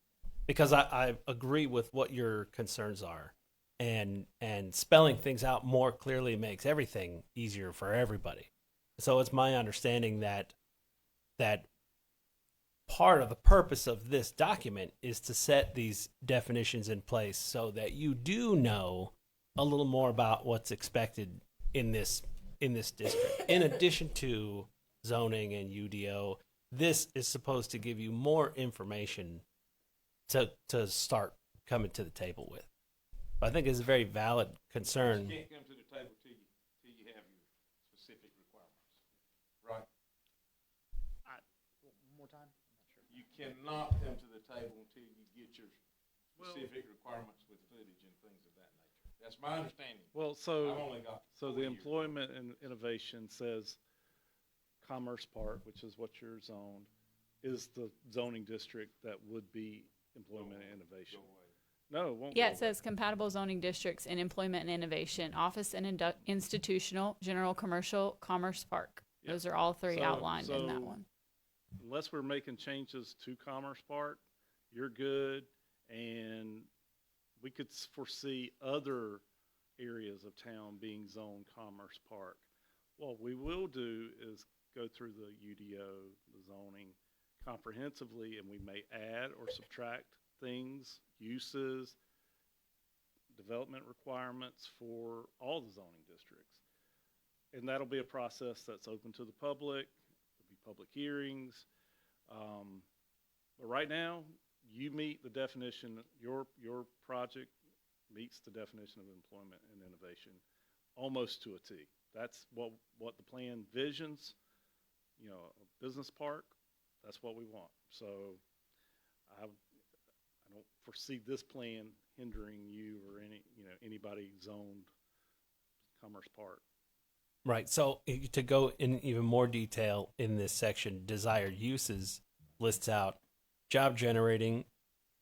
Because I agree with what your concerns are. And spelling things out more clearly makes everything easier for everybody. So it's my understanding that part of the purpose of this document is to set these definitions in place so that you do know a little more about what's expected in this district. In addition to zoning and UDO, this is supposed to give you more information to start coming to the table with. I think it's a very valid concern. You can't come to the table till you have your specific requirements, right? one more time. You cannot come to the table until you get your specific requirements with footage and things of that nature. That's my understanding. Well, I've so, only got so 4 the years. employment and innovation says Commerce Park, which is what you're zoned, is the zoning district that would be employment and innovation. No, it won't. Yeah, go it says compatible zoning districts in employment and innovation, office and institutional, general commercial, commerce park. Yep. Those are all three So- outlined in that so- one. Unless we're making changes to Commerce Park, you're good, and we could foresee other areas of town being zoned Commerce Park. What we will do is go through the UDO, the zoning comprehensively, and we may add or subtract things, uses, development requirements for all the zoning districts. And that'll be a process that's open to the public. There'll be public hearings. But right now, you meet the definition, your project meets the definition of employment and innovation almost to a T. That's what the plan visions, a business park, that's what we want. So I don't foresee this plan hindering you or anybody zoned Commerce Park. Right. So to go in even more detail in this section, desired uses lists out job generating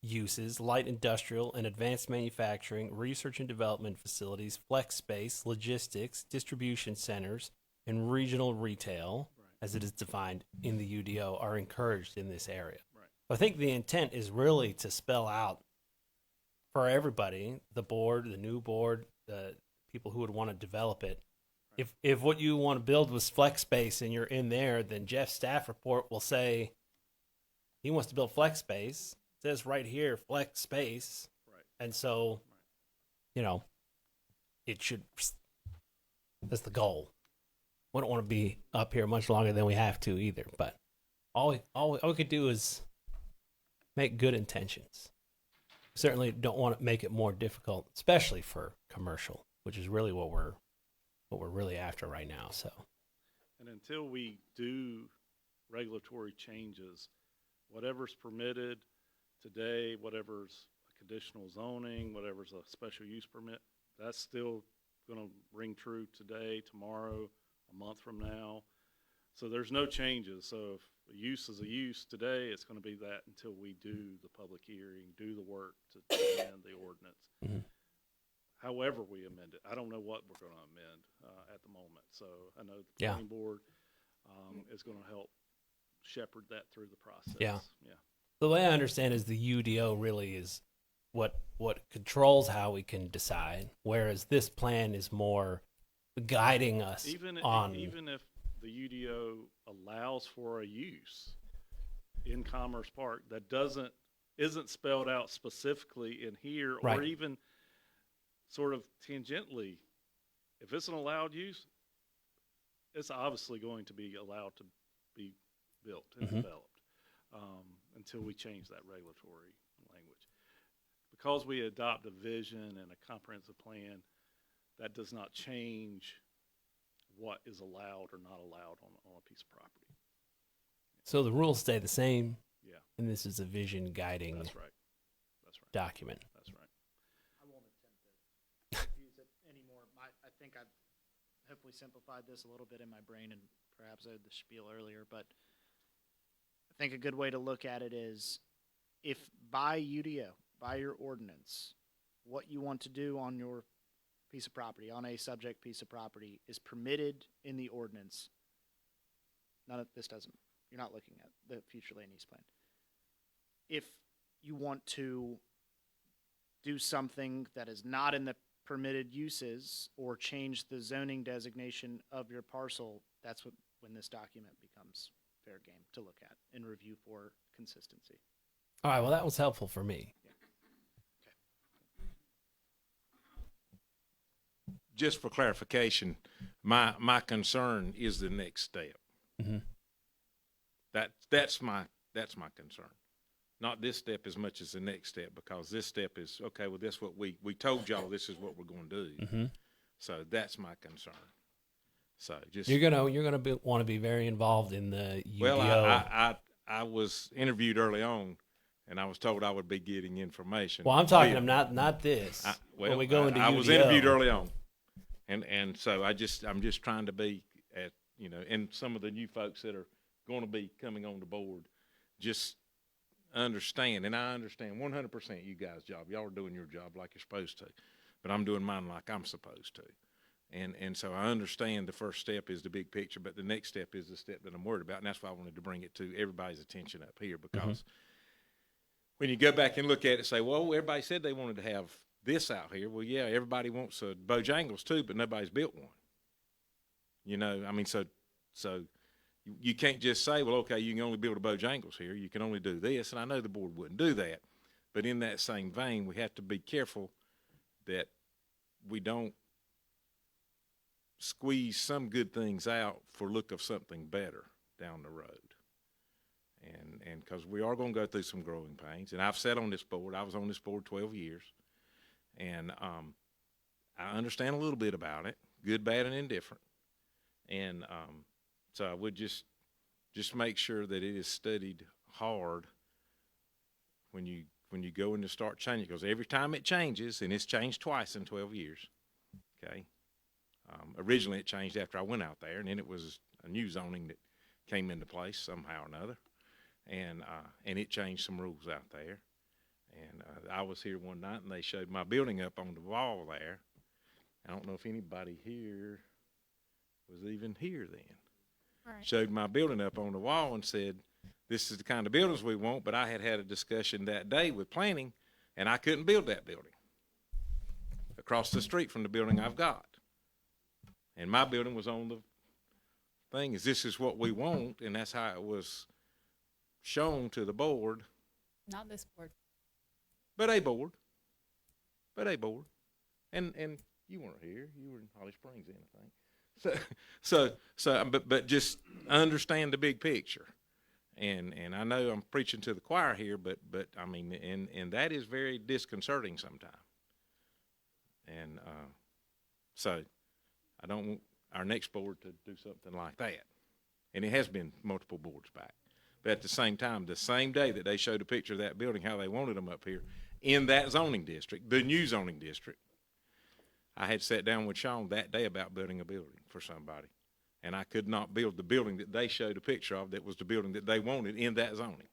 uses, light industrial and advanced manufacturing, research and development facilities, flex space, logistics, distribution centers, and regional retail, as it is defined in the UDO, are encouraged in this area. Right. I think the intent is really to spell out for everybody, the board, the new board, the people who would want to develop it. If what you want to build was flex space and you're in there, then Jeff's staff report will say he wants to build flex space. It says right here, flex space. Right. And so, it should, that's the goal. We don't want to be up here much longer than we have to either. But all we could do is make good intentions. We certainly don't want to make it more difficult, especially for commercial, which is really what we're really after right now. So, And until we do regulatory changes, whatever's permitted today, whatever's a conditional zoning, whatever's a special use permit, that's still going to ring true today, tomorrow, a month from now. So there's no changes. So if a use is a use today, it's going to be that until we do the public hearing, do the work to amend the ordinance. Mhm. however we amend it. I don't know what we're going to amend at the moment. So I know the Yeah. planning board is going to help shepherd that through the process. Yeah. Yeah. The way I understand is the UDO really is what controls how we can decide, whereas this plan is more guiding us Even on. even if the UDO allows for a use in Commerce Park that isn't spelled out specifically in here, or Right. even sort of tangentially, if it's an allowed use, it's obviously going to be allowed to be built and Mhm. developed until we change that regulatory language. Because we adopt a vision and a comprehensive plan, that does not change what is allowed or not allowed on a piece of property. So the rules stay the same, Yeah, and this is a vision guiding that's right. That's right. document. That's right. I won't attempt to use it anymore. I think I've hopefully simplified this a little bit in my brain, and perhaps I had the spiel earlier, but I think a good way to look at it is if by UDO, by your ordinance, what you want to do on your piece of property, on a subject piece of property, is permitted in the ordinance. None of this doesn't, you're not looking at the future land use plan. If you want to do something that is not in the permitted uses or change the zoning designation of your parcel, that's when this document becomes fair game to look at and review for consistency. All right, well, that was helpful for me. Just for clarification, my concern is the next step. Mhm. That's my concern. Not this step as much as the next step, because this step is, okay, well, this what we told y'all this is what we're going to do. Mhm. So that's my concern. So just You're gonna want to be very involved in the UDO. well, I was interviewed early on, and I was told I would be getting information. Well, I'm talking Yeah. not this. When we go into I was UDO. interviewed early on, and so I'm just trying to be at, and some of the new folks that are going to be coming on the board, just understand, and I understand 100% you guys' job. Y'all are doing your job like you're supposed to, but I'm doing mine like I'm supposed to. And so I understand the first step is the big picture, but the next step is the step that I'm worried about, and that's why I wanted to bring it to everybody's attention up here, because when you go back and look at it and say, well, everybody said they wanted to have this out here. Well, yeah, everybody wants a Bojangles too, but nobody's built one. I mean, so you can't just say, well, okay, you can only build a Bojangles here. You can only do this, and I know the board wouldn't do that. But in that same vein, we have to be careful that we don't squeeze some good things out for look of something better down the road. And because we are going to go through some growing pains. And I've sat on this board. I was on this board 12 years. And I understand a little bit about it, good, bad, and indifferent. And so I would just make sure that it is studied hard when you go in to start changing, because every time it changes, and it's changed twice in 12 years, okay? Originally, it changed after I went out there, and then it was a new zoning that came into place somehow or another, and it changed some rules out there. And I was here one night, and they showed my building up on the wall there. I don't know if anybody here was even here then. Right. Showed my building up on the wall and said, this is the kind of buildings we want, but I had a discussion that day with planning, and I couldn't build that building across the street from the building I've got. And my building was on the thing, this is what we want, and that's how it was shown to the board. Not this board. But a board. And you weren't here. You were in Holly Springs then, I think. But just understand the big picture. And I know I'm preaching to the choir here, but I mean, and that is very disconcerting sometimes. And so I don't want our next board to do something like that. And it has been multiple boards back. But at the same time, the same day that they showed a picture of that building, how they wanted them up here, in that zoning district, the new zoning district, I had sat down with Sean that day about building a building for somebody. And I could not build the building that they showed a picture of that was the building that they wanted in that zoning.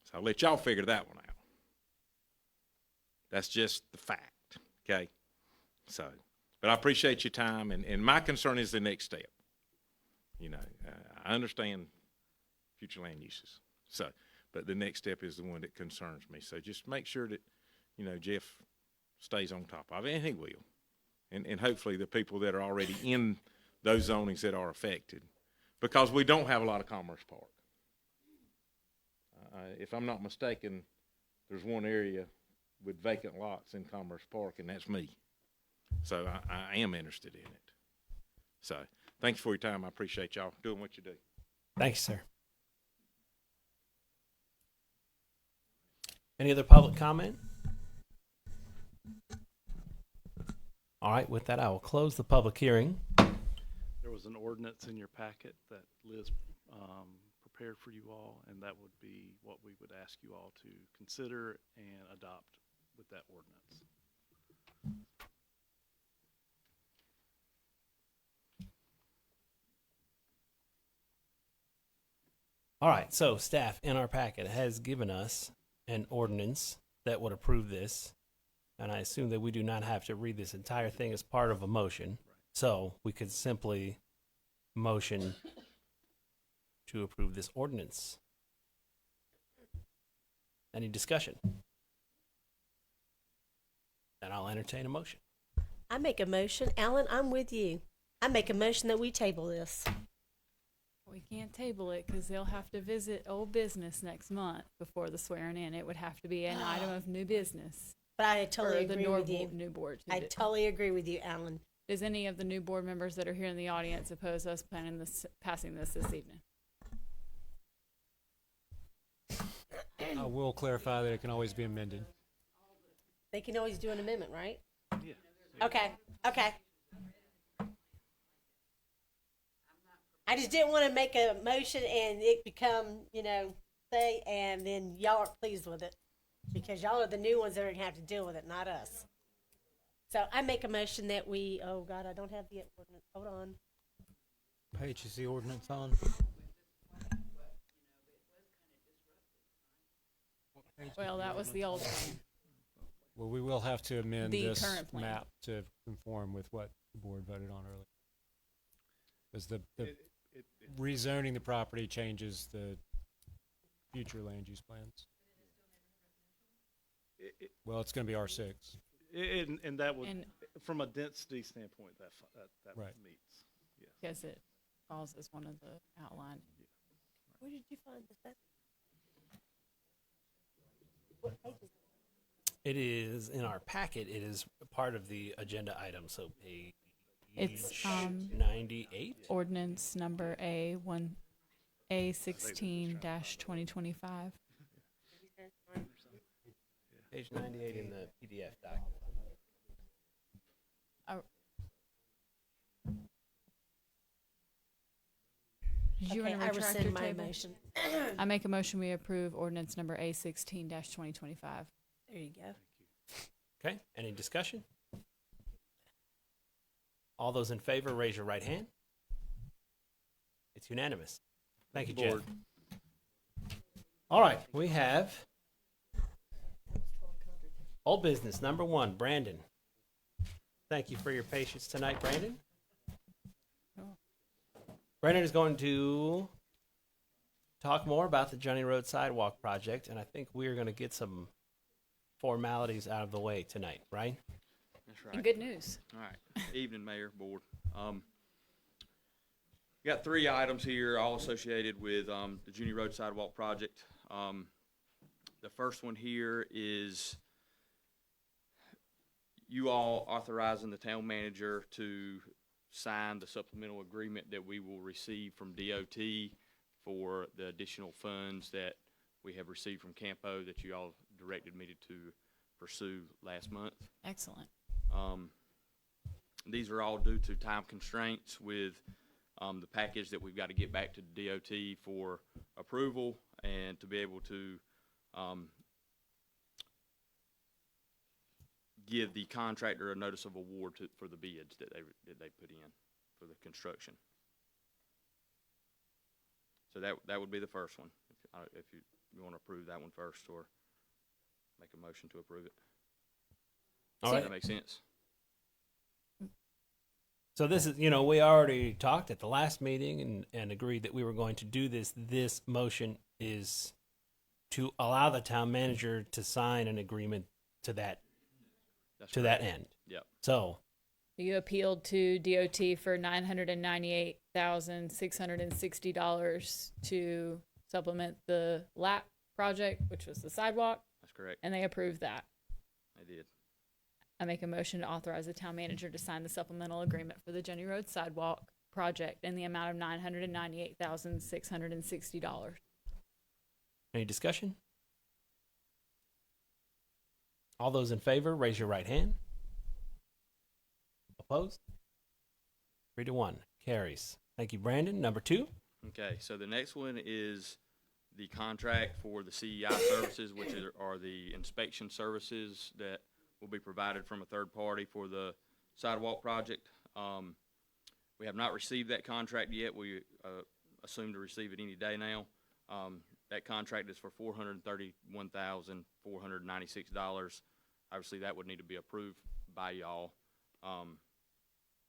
So I'll let y'all figure that one out. That's just the fact, Okay? So, but I appreciate your time, and my concern is the next step. You know, I understand future land uses. So, but the next step is the one that concerns me. So just make sure that, you know, Jeff stays on top of it, and he will. And hopefully the people that are already in those zonings that are affected, because we don't have a lot of Commerce Park. If I'm not mistaken, there's one area with vacant lots in Commerce Park, and that's me. So I am interested in it. So thanks for your time. I appreciate y'all doing what you do. Thanks, sir. Any other public comment? All right, with that, I will close the public hearing. There was an ordinance in your packet that Liz prepared for you all, and that would be what we would ask you all to consider and adopt with that ordinance. All right, so staff in our packet has given us an ordinance that would approve this, and I assume that we do not have to read this entire thing as part of a motion. So we could simply motion to approve this ordinance. Any discussion? Then I'll entertain a motion. I make a motion. Alan, I'm with you. I make a motion that we table this. We can't table it because they'll have to visit old business next month before the swearing in. It would have to be an item of new business. But I totally for the agree with you. new board. to I do. totally agree with you, Alan. Does any of the new board members that are here in the audience oppose us passing this evening? I will clarify that it can always be amended. They can always do an amendment, right? Yeah. Okay. I just didn't want to make a motion and it become, say, and then y'all aren't pleased with it. Because y'all are the new ones that are going to have to deal with it, not us. So I make a motion that we, oh God, I don't have the ordinance. Hold on. Page is the ordinance on? Well, that was the old plan. Well, we will have to amend The this current plan. map to conform with what the board voted on earlier. Because the rezoning the property changes the future land use plans. Well, it's going to be R6. And that would, And- from a density standpoint, that Right. meets. Yes. Because it falls as one of the outlined. Where did you find this? What page is it? It is in our packet. It is part of the agenda item. So page It's 98. ordinance number A16-2025. Page 98 in the PDF document. Did you Okay, want to I retract rescind your my table? motion. I make a motion we approve ordinance number A16-2025. There you go. Okay, any discussion? All those in favor, raise your right hand. It's unanimous. Thank you, Jeff. Board. All right, we have old business number 1, Brandon. Thank you for your patience tonight, Brandon. Brandon is going to talk more about the Johnny Road Sidewalk project, and I think we're going to get some formalities out of the way tonight, right? That's right. And good news. All right. Evening, Mayor, Board. Got 3 items here, all associated with the Junior Road Sidewalk project. The first one here is you all authorizing the town manager to sign the supplemental agreement that we will receive from DOT for the additional funds that we have received from Campo that you all directed me to pursue last month. Excellent. These are all due to time constraints with the package that we've got to get back to DOT for approval and to be able to give the contractor a notice of award for the bids that they put in for the construction. So that would be the first one. If you want to approve that one first or make a motion to approve it. All Does right. that make sense? So this is, we already talked at the last meeting and agreed that we were going to do this. This motion is to allow the town manager to sign an agreement to that That's to correct. that end. Yep. So You appealed to DOT for $998,660 to supplement the LAP project, which was the sidewalk, That's correct. and they approved that. They did. I make a motion to authorize the town manager to sign the supplemental agreement for the Jenny Road sidewalk project in the amount of $998,660. any discussion? All those in favor, raise your right hand. Opposed? 3-1. Carries. Thank you, Brandon. Number 2. Okay, so the next one is the contract for the CEI services, which are the inspection services that will be provided from a third party for the sidewalk project. We have not received that contract yet. We assume to receive it any day now. That contract is for $431,496. Obviously, that would need to be approved by y'all.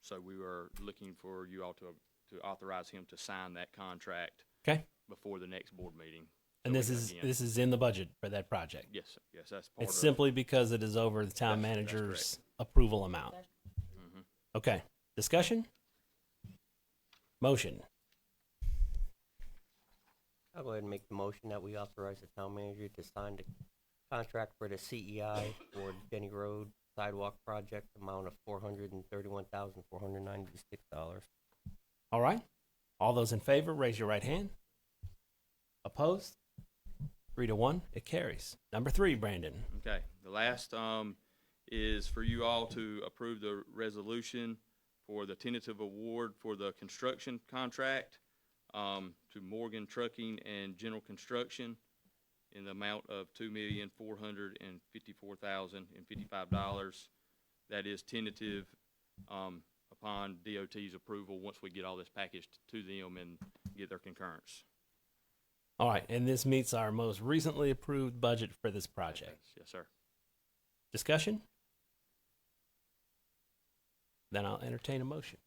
So we were looking for you all to authorize him to sign that contract Okay. before the next board meeting. And So this we is can- this is in the budget for that project. Yes, sir. Yes, that's part It's of simply because it is over the town That's manager's approval amount. Mhm. Okay. Discussion? Motion. I'll go ahead and make the motion that we authorize the town manager to sign the contract for the CEI for Denny Road sidewalk project, amount of $431,496. All right. All those in favor, raise your right hand. Opposed? 3-1. It carries. Number 3, Brandon. Okay, the last is for you all to approve the resolution for the tentative award for the construction contract to Morgan Trucking and General Construction in the amount of $2,454,055. That is tentative upon DOT's approval once we get all this packaged to them and get their concurrence. All right. And this meets our most recently approved budget for this project. Yes, sir. Discussion? Then I'll entertain a motion.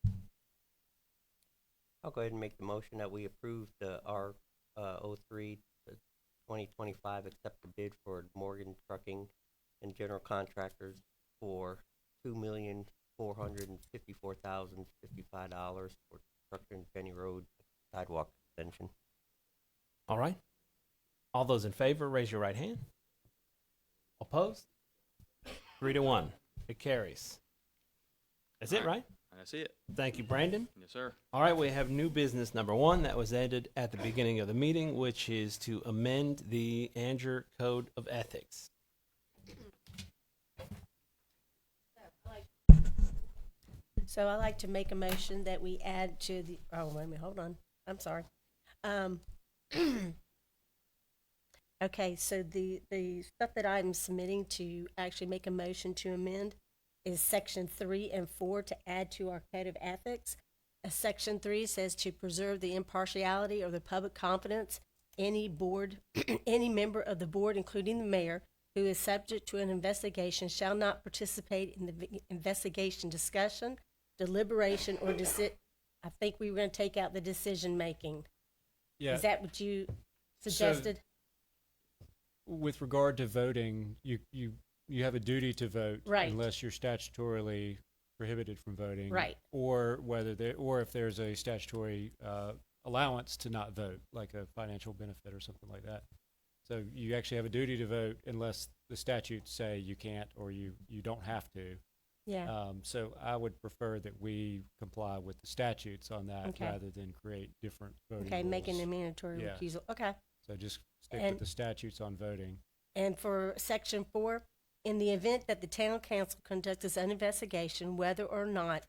I'll go ahead and make the motion that we approve the R03 2025 accept the bid for Morgan Trucking and General Contractors for $2,454,055 for construction Jenny Road sidewalk extension. All right. All those in favor, raise your right hand. Opposed? 3-1. It carries. That's it, right? That's it. Thank you, Brandon. Yes, sir. All right, we have new business number 1 that was added at the beginning of the meeting, which is to amend the Anger Code of Ethics. So I like to make a motion that we add to the, oh, wait a minute, hold on. I'm sorry. Okay, so the stuff that I'm submitting to actually make a motion to amend is section 3 and 4 to add to our code of ethics. Section 3 says to preserve the impartiality or the public confidence. Any board, any member of the board, including the mayor, who is subject to an investigation shall not participate in the investigation discussion, deliberation, or I think we were going to take out the decision-making. Yeah. Is that what you suggested? With regard to voting, you have a duty to vote Right. unless you're statutorily prohibited from voting, Right. Or or if there's a statutory allowance to not vote, like a financial benefit or something like that. So you actually have a duty to vote unless the statutes say you can't or you don't have to. Yeah. So I would prefer that we comply with the statutes on that Okay. rather than create different voting Okay, making a rules. mandatory Yeah. recusal. Okay. So just stick And- with the statutes on voting. And for section 4, in the event that the town council conducts its own investigation, whether or not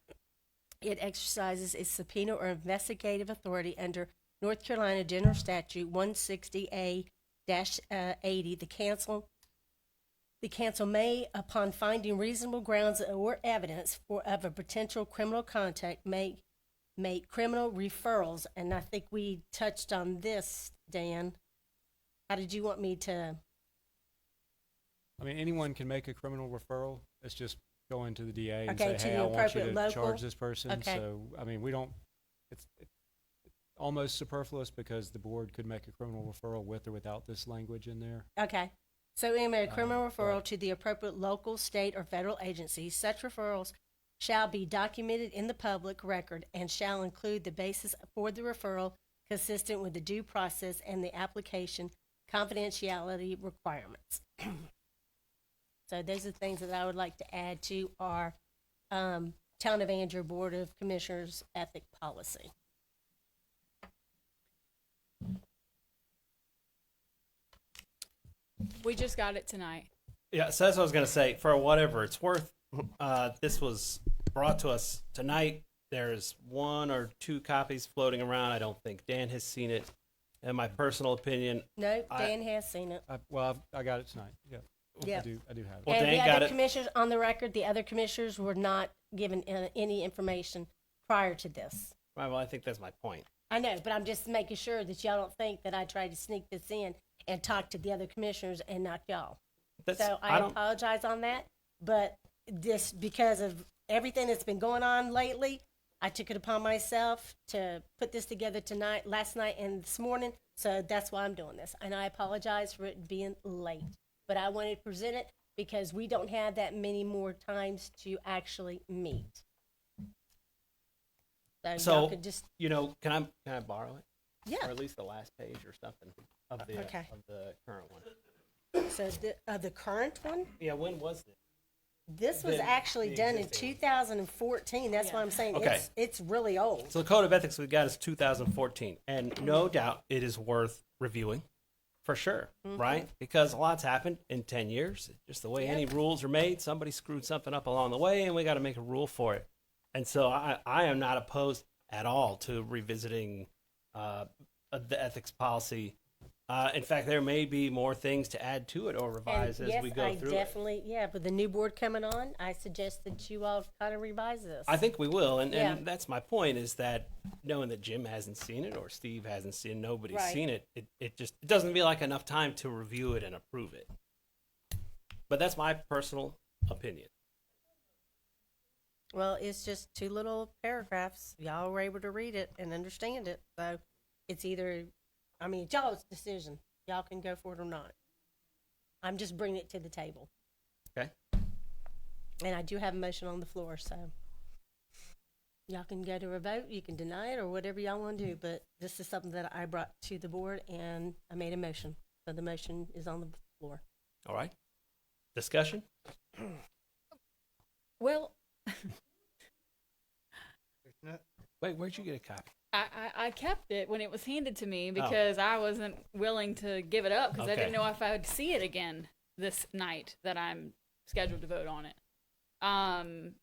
it exercises its subpoena or investigative authority under North Carolina General Statute 160A-80, the council may, upon finding reasonable grounds or evidence of a potential criminal contact, make criminal referrals. And I think we touched on this, Dan. How did you want me to? I mean, anyone can make a criminal referral. It's just going to the DA and Okay, say, to hey, the I want you to appropriate local? charge this person. Okay. So, I mean, we don't, it's almost superfluous because the board could make a criminal referral with or without this language in there. Okay. So anyway, a criminal referral but- to the appropriate local, state, or federal agency. Such referrals shall be documented in the public record and shall include the basis for the referral consistent with the due process and the application confidentiality requirements. So those are the things that I would like to add to our Town of Andrew Board of Commissioners ethic policy. We just got it tonight. Yeah, so that's what I was going to say. For whatever it's worth, this was brought to us tonight. There's 1 or 2 copies floating around. I don't think Dan has seen it. In my personal opinion, No, Dan has seen it. I got it tonight. Yeah. Yeah. I do have it. Well, And Dan the got other it. commissioners, on the record, the other commissioners were not given any information prior to this. well, I think that's my point. I know, but I'm just making sure that y'all don't think that I tried to sneak this in and talk to the other commissioners and not y'all. That's, So I don't. apologize on that, but this, because of everything that's been going on lately, I took it upon myself to put this together tonight, last night and this morning, so that's why I'm doing this. And I apologize for it being late, but I wanted to present it because we don't have that many more times to actually meet. So So, y'all could just, can I borrow it? Or yeah, at least the last page or something of the Okay. of the current one. so the current one? Yeah, when was this? This was The- actually the done in existing one. 2014. That's why I'm saying Okay. it's really old. So the code of ethics we got is 2014, and no doubt it is worth reviewing, for sure, right? Because a lot's happened in 10 years. Just the way any rules are made, somebody screwed something up along the way, and we got to make a rule for it. And so I am not opposed at all to revisiting the ethics policy. In fact, there may be more things to add to it or revise And as yes, we go I through it. definitely, with the new board coming on, I suggest that you all kind of revise this. I think we will, and Yeah. that's my point, is that knowing that Jim hasn't seen it or Steve hasn't seen it, nobody's Right. seen it, it doesn't feel like enough time to review it and approve it. But that's my personal opinion. Well, it's just 2 little paragraphs. Y'all were able to read it and understand it. So it's either, it's y'all's decision. Y'all can go for it or not. I'm just bringing it to the table. Okay. And I do have a motion on the floor, so y'all can go to a vote. You can deny it or whatever y'all want to do. But this is something that I brought to the board, and I made a motion. So the motion is on the floor. All right. Discussion? Well, Wait, where'd you get a copy? I kept it when it was handed to me because I wasn't willing to give it up because I Okay. didn't know if I would see it again this night that I'm scheduled to vote on it. I'm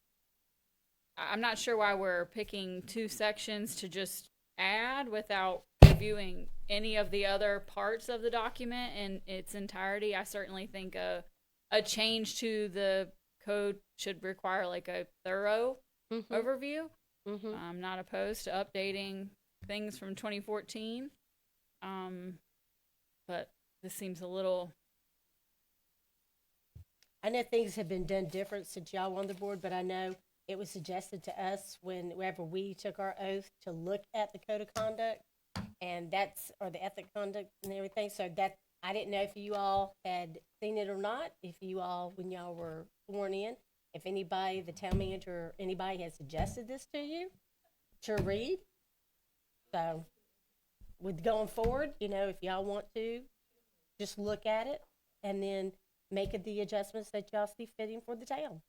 not sure why we're picking 2 sections to just add without reviewing any of the other parts of the document in its entirety. I certainly think a change to the code should require like a thorough overview. Mm-hmm. I'm not opposed to updating things from 2014. But this seems a little. I know things have been done different since y'all were on the board, but I know it was suggested to us whenever we took our oath to look at the code of conduct, and or the ethic conduct and everything. So that, I didn't know if you all had seen it or not, if you all, when y'all were sworn in, if anybody, the town manager or anybody has suggested this to you to read. So with going forward, if y'all want to, just look at it and then make the adjustments that y'all see fitting for the town.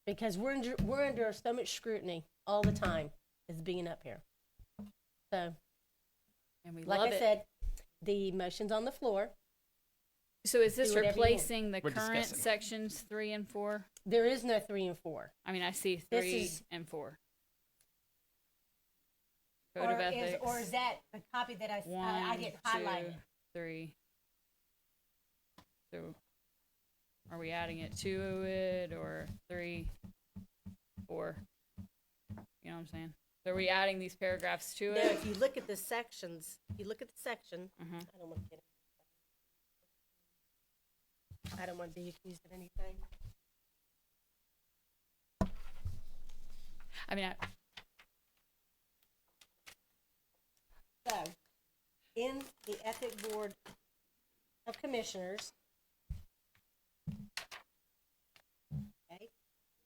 Because we're under so much scrutiny all the time as being up here. So, And we like love I it. said, the motion's on the floor. So is this do whatever you want. replacing the We're current discussing. sections 3 and 4? There is no 3 and 4. I mean, I see This 3 is- and 4. Code of ethics. Or is that the copy that I 1, didn't 2, highlight it? 3. So, are we adding it to it or 3, 4? You know what I'm saying? So are we adding these paragraphs to No, it? if you look at the sections, I don't want to get it. I don't want to be accused of anything. I mean, So, in the Ethic Board of Commissioners, okay,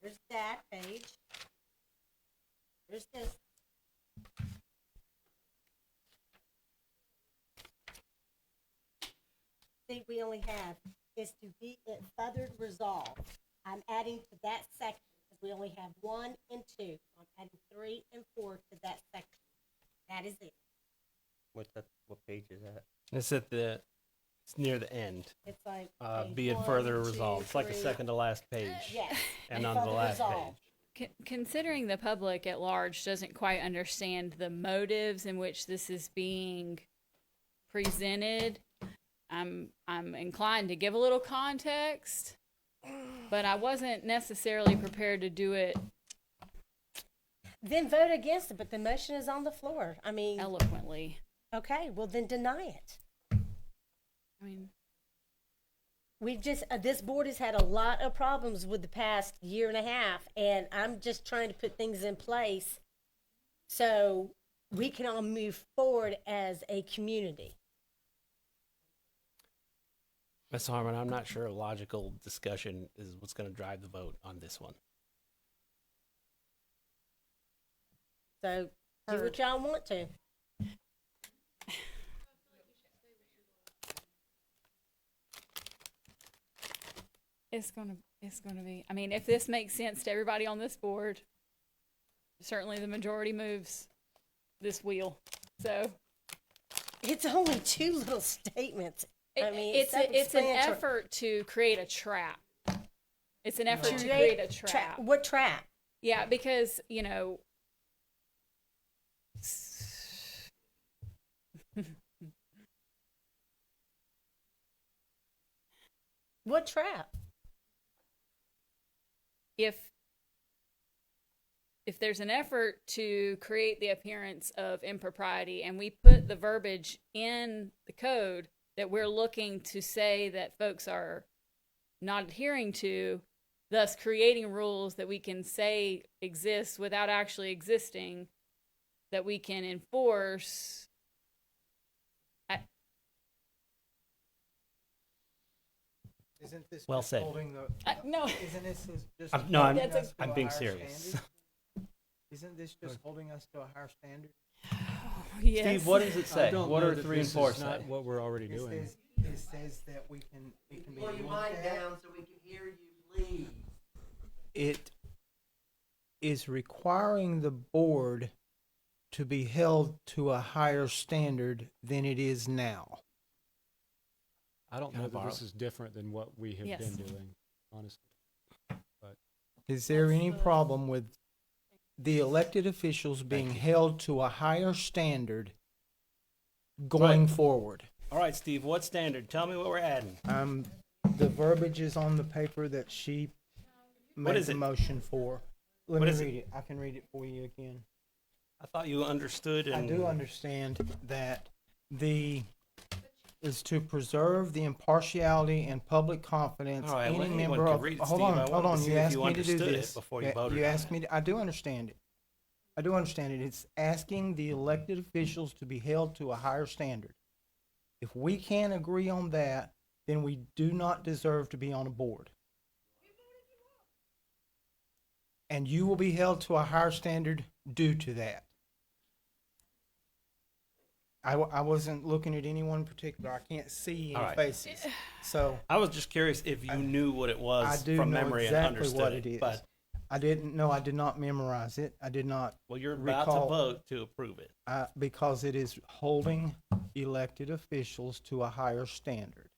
there's that page. There's this. Thing we only have is to be it further resolved. I'm adding to that section because we only have 1 and 2. I'm adding 3 and 4 to that section. That is it. What page is that? It's it's near the end. It's like Be it page further 1, 2, resolved. It's like the 3. second to last page. Yes. And on the further last resolved. page. considering the public at large doesn't quite understand the motives in which this is being presented, I'm inclined to give a little context, but I wasn't necessarily prepared to do it Then vote against it, but the motion is on the floor. I mean, eloquently. okay, well then deny it. I mean, We've just, this board has had a lot of problems with the past year and a half, and I'm just trying to put things in place so we can all move forward as a community. Ms. Harmon, I'm not sure a logical discussion is what's going to drive the vote on this one. So do what y'all want to. it's gonna be. I mean, if this makes sense to everybody on this board, certainly the majority moves this wheel. So It's only 2 little statements. I mean, it's an self-explanatory. effort to create a trap. It's an effort to Create create a trap. What trap? Yeah, because What trap? if there's an effort to create the appearance of impropriety and we put the verbiage in the code that we're looking to say that folks are not adhering to, thus creating rules that we can say exist without actually existing, that we can enforce. Isn't this Well just said. holding the? No. Isn't this just? No, holding I'm- us to I'm a being higher serious. standard? Isn't this just holding us to a higher standard? Yes. Steve, what does it I say? don't What know are that 3 and this 4 is say? not what we're already doing. It says that it can be Pull your looked mic at. down so we can hear you, please. It is requiring the board to be held to a higher standard than it is now. I don't Can I know that borrow? this is different than what we have Yes. been doing, honestly. Is there any problem with the elected officials being held to a higher standard going forward? All right, Steve, what standard? Tell me what we're adding. The verbiage is on the paper that she made is the it? motion for. Let What me is it? read it. I can read it for you again. I thought you understood. I And do understand that is to preserve the impartiality and public confidence. All right, well, Any anyone member can of, read it, hold Steve. I on, wanted hold to on. see You if asked you me to do understood it this. before you Yeah, voted you on asked it. me to, I do understand it. I do understand it. It's asking the elected officials to be held to a higher standard. If we can't agree on that, then we do not deserve to be on a board. And you will be held to a higher standard due to that. I wasn't looking at anyone in particular. I can't see All any right. faces. So I was just curious if you knew what it I was do from know memory and exactly understood what it is. But I didn't know. I did not memorize it. I did not well, you're about recall- to vote to approve it. because it is holding elected officials to a higher standard.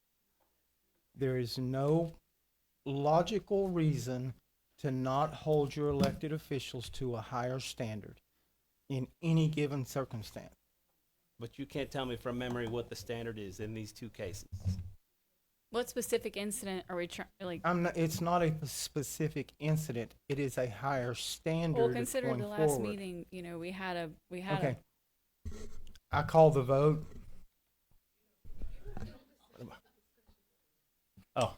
There is no logical reason to not hold your elected officials to a higher standard in any given circumstance. But you can't tell me from memory what the standard is in these 2 cases. What specific incident are we trying? Like, It's not a specific incident. It is a higher standard well, consider going the last forward. meeting. We had Okay. I call the vote. Oh.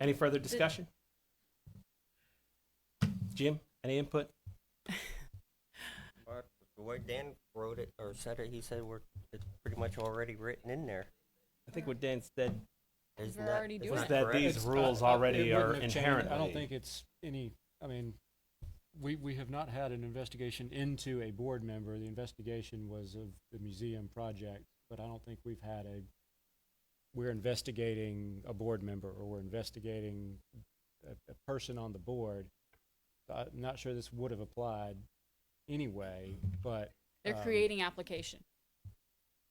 Any further discussion? Jim, any input? The way Dan wrote it or said it, he said it's pretty much already written in there. I think what Dan said Isn't We're that- already isn't doing was it. that correct? these It's rules not- already it are wouldn't have changed. inherently. I don't think it's any, I mean, we have not had an investigation into a board member. The investigation was of the museum project, but I don't think we've had we're investigating a board member or we're investigating a person on the board. I'm not sure this would have applied anyway, but. They're creating application.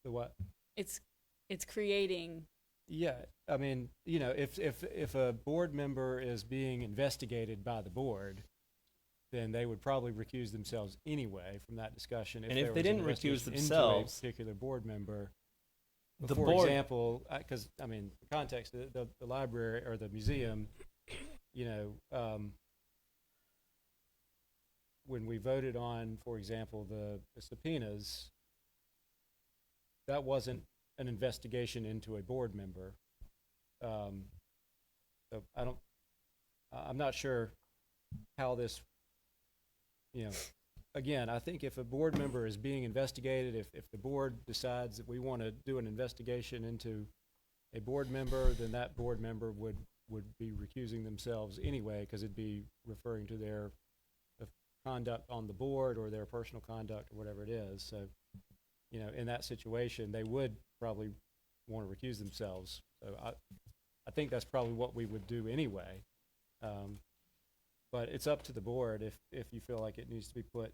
The what? It's creating. Yeah, I mean, if a board member is being investigated by the board, then they would probably recuse themselves anyway from that discussion. And if there they was an didn't recuse investigation into themselves, a particular board member, the for board- example, because I mean, the context, the library or the museum, when we voted on, for example, the subpoenas, that wasn't an investigation into a board member. So I'm not sure how this, again, I think if a board member is being investigated, if the board decides that we want to do an investigation into a board member, then that board member would be recusing themselves anyway, because it'd be referring to their conduct on the board or their personal conduct or whatever it is. So, in that situation, they would probably want to recuse themselves. So I think that's probably what we would do anyway. But it's up to the board if you feel like it needs to be put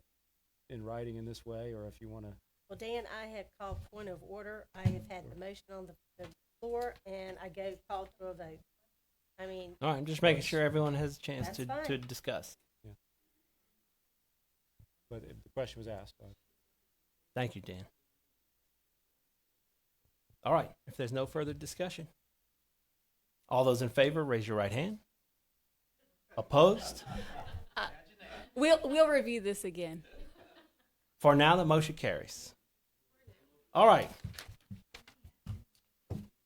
in writing in this way, or if you want to. Well, Dan, I have called point of order. I have had the motion on the floor, and I called for a vote. I mean. All right, I'm just making sure everyone has a chance That's to fine. discuss. But the question was asked. Thank you, Dan. All right, if there's no further discussion, all those in favor, raise your right hand. Opposed? We'll review this again. For now, the motion carries. All right.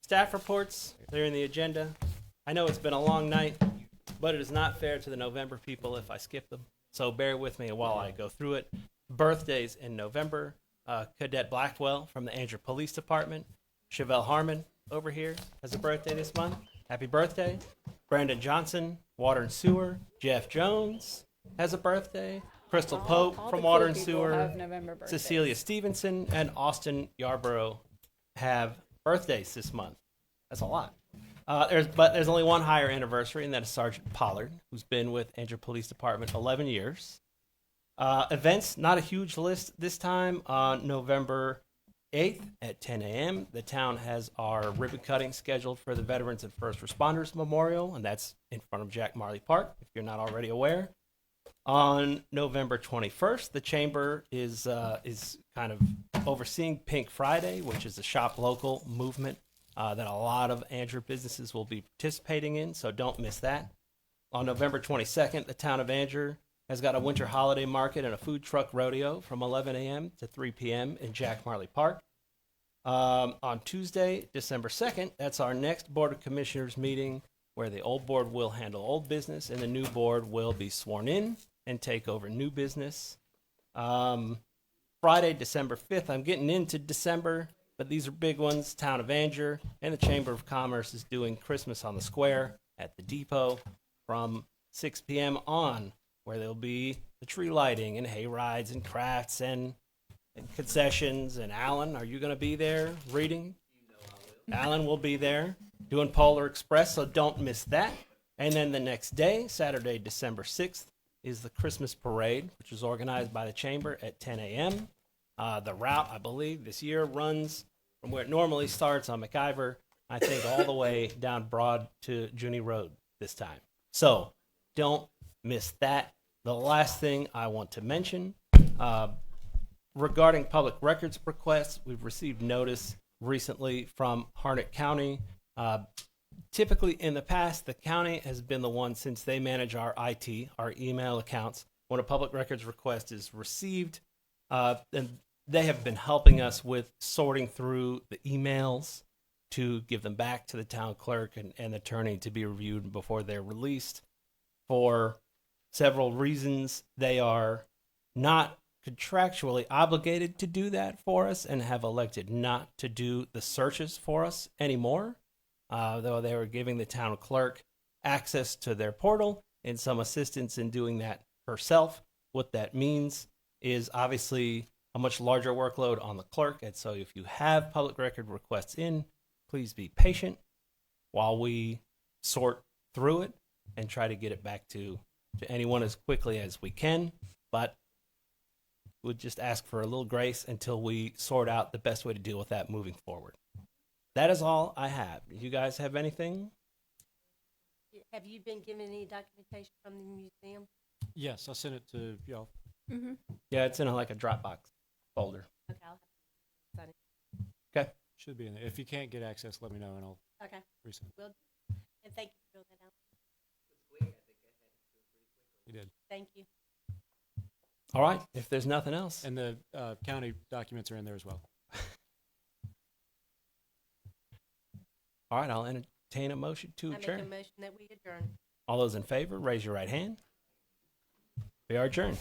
Staff reports, they're in the agenda. I know it's been a long night, but it is not fair to the November people if I skip them. So bear with me while I go through it. Birthdays in November. Cadet Blackwell from the Andrew Police Department. Chevelle Harmon over here has a birthday this month. Happy birthday. Brandon Johnson, Water and Sewer. Jeff Jones has a birthday. Crystal Pope All from the Water cool and people Sewer. have November birthdays. Cecilia Stevenson and Austin Yarborough have birthdays this month. That's a lot. There's only one higher anniversary, and that is Sergeant Pollard, who's been with Andrew Police Department 11 years. Events, not a huge list this time. On November 8th at 10 a.m., the town has our ribbon cutting scheduled for the Veterans and First Responders Memorial, and that's in front of Jack Marley Park, if you're not already aware. On November 21st, the Chamber is kind of overseeing Pink Friday, which is a shop local movement that a lot of Andrew businesses will be participating in, so don't miss that. On November 22nd, the town of Andrew has got a winter holiday market and a food truck rodeo from 11 a.m. to 3 p.m. in Jack Marley Park. On Tuesday, December 2nd, that's our next Board of Commissioners meeting, where the old board will handle old business and the new board will be sworn in and take over new business. Friday, December 5th, I'm getting into December, but these are big ones. Town of Andrew and the Chamber of Commerce is doing Christmas on the Square at the Depot from 6 p.m. on, where there'll be the tree lighting and hay rides and crafts and concessions. And Alan, are you going to be there reading? Alan will be there doing Polar Express, so don't miss that. And then the next day, Saturday, December 6th, is the Christmas Parade, which is organized by the Chamber at 10 a.m. The route, I believe, this year runs from where it normally starts on McIver, I think, all the way down Broad to Junie Road this time. So don't miss that. The last thing I want to mention, regarding public records requests, we've received notice recently from Harnett County. Typically in the past, the county has been the one, since they manage our IT, our email accounts, when a public records request is received, and they have been helping us with sorting through the emails to give them back to the town clerk and attorney to be reviewed before they're released. For several reasons they are not contractually obligated to do that for us and have elected not to do the searches for us anymore, though they were giving the town clerk access to their portal and some assistance in doing that herself. What that means is obviously a much larger workload on the clerk. And so if you have public record requests in, please be patient while we sort through it and try to get it back to anyone as quickly as we can. But we'd just ask for a little grace until we sort out the best way to deal with that moving forward. That is all I have. Do you guys have anything? Have you been given any documentation from the museum? Yes, I'll send it to y'all. Mm-hmm. Yeah, it's in like a Dropbox folder. Okay, I'll sign it. Okay. Should be in there. If you can't get access, let me know and I'll Okay, resend it. will do. And thank you for filling that out. You did. Thank you. All right. If there's nothing else. And the county documents are in there as well. All right. I'll entertain a motion to I make a adjourn. motion that we adjourn. All those in favor, raise your right hand. We are adjourned.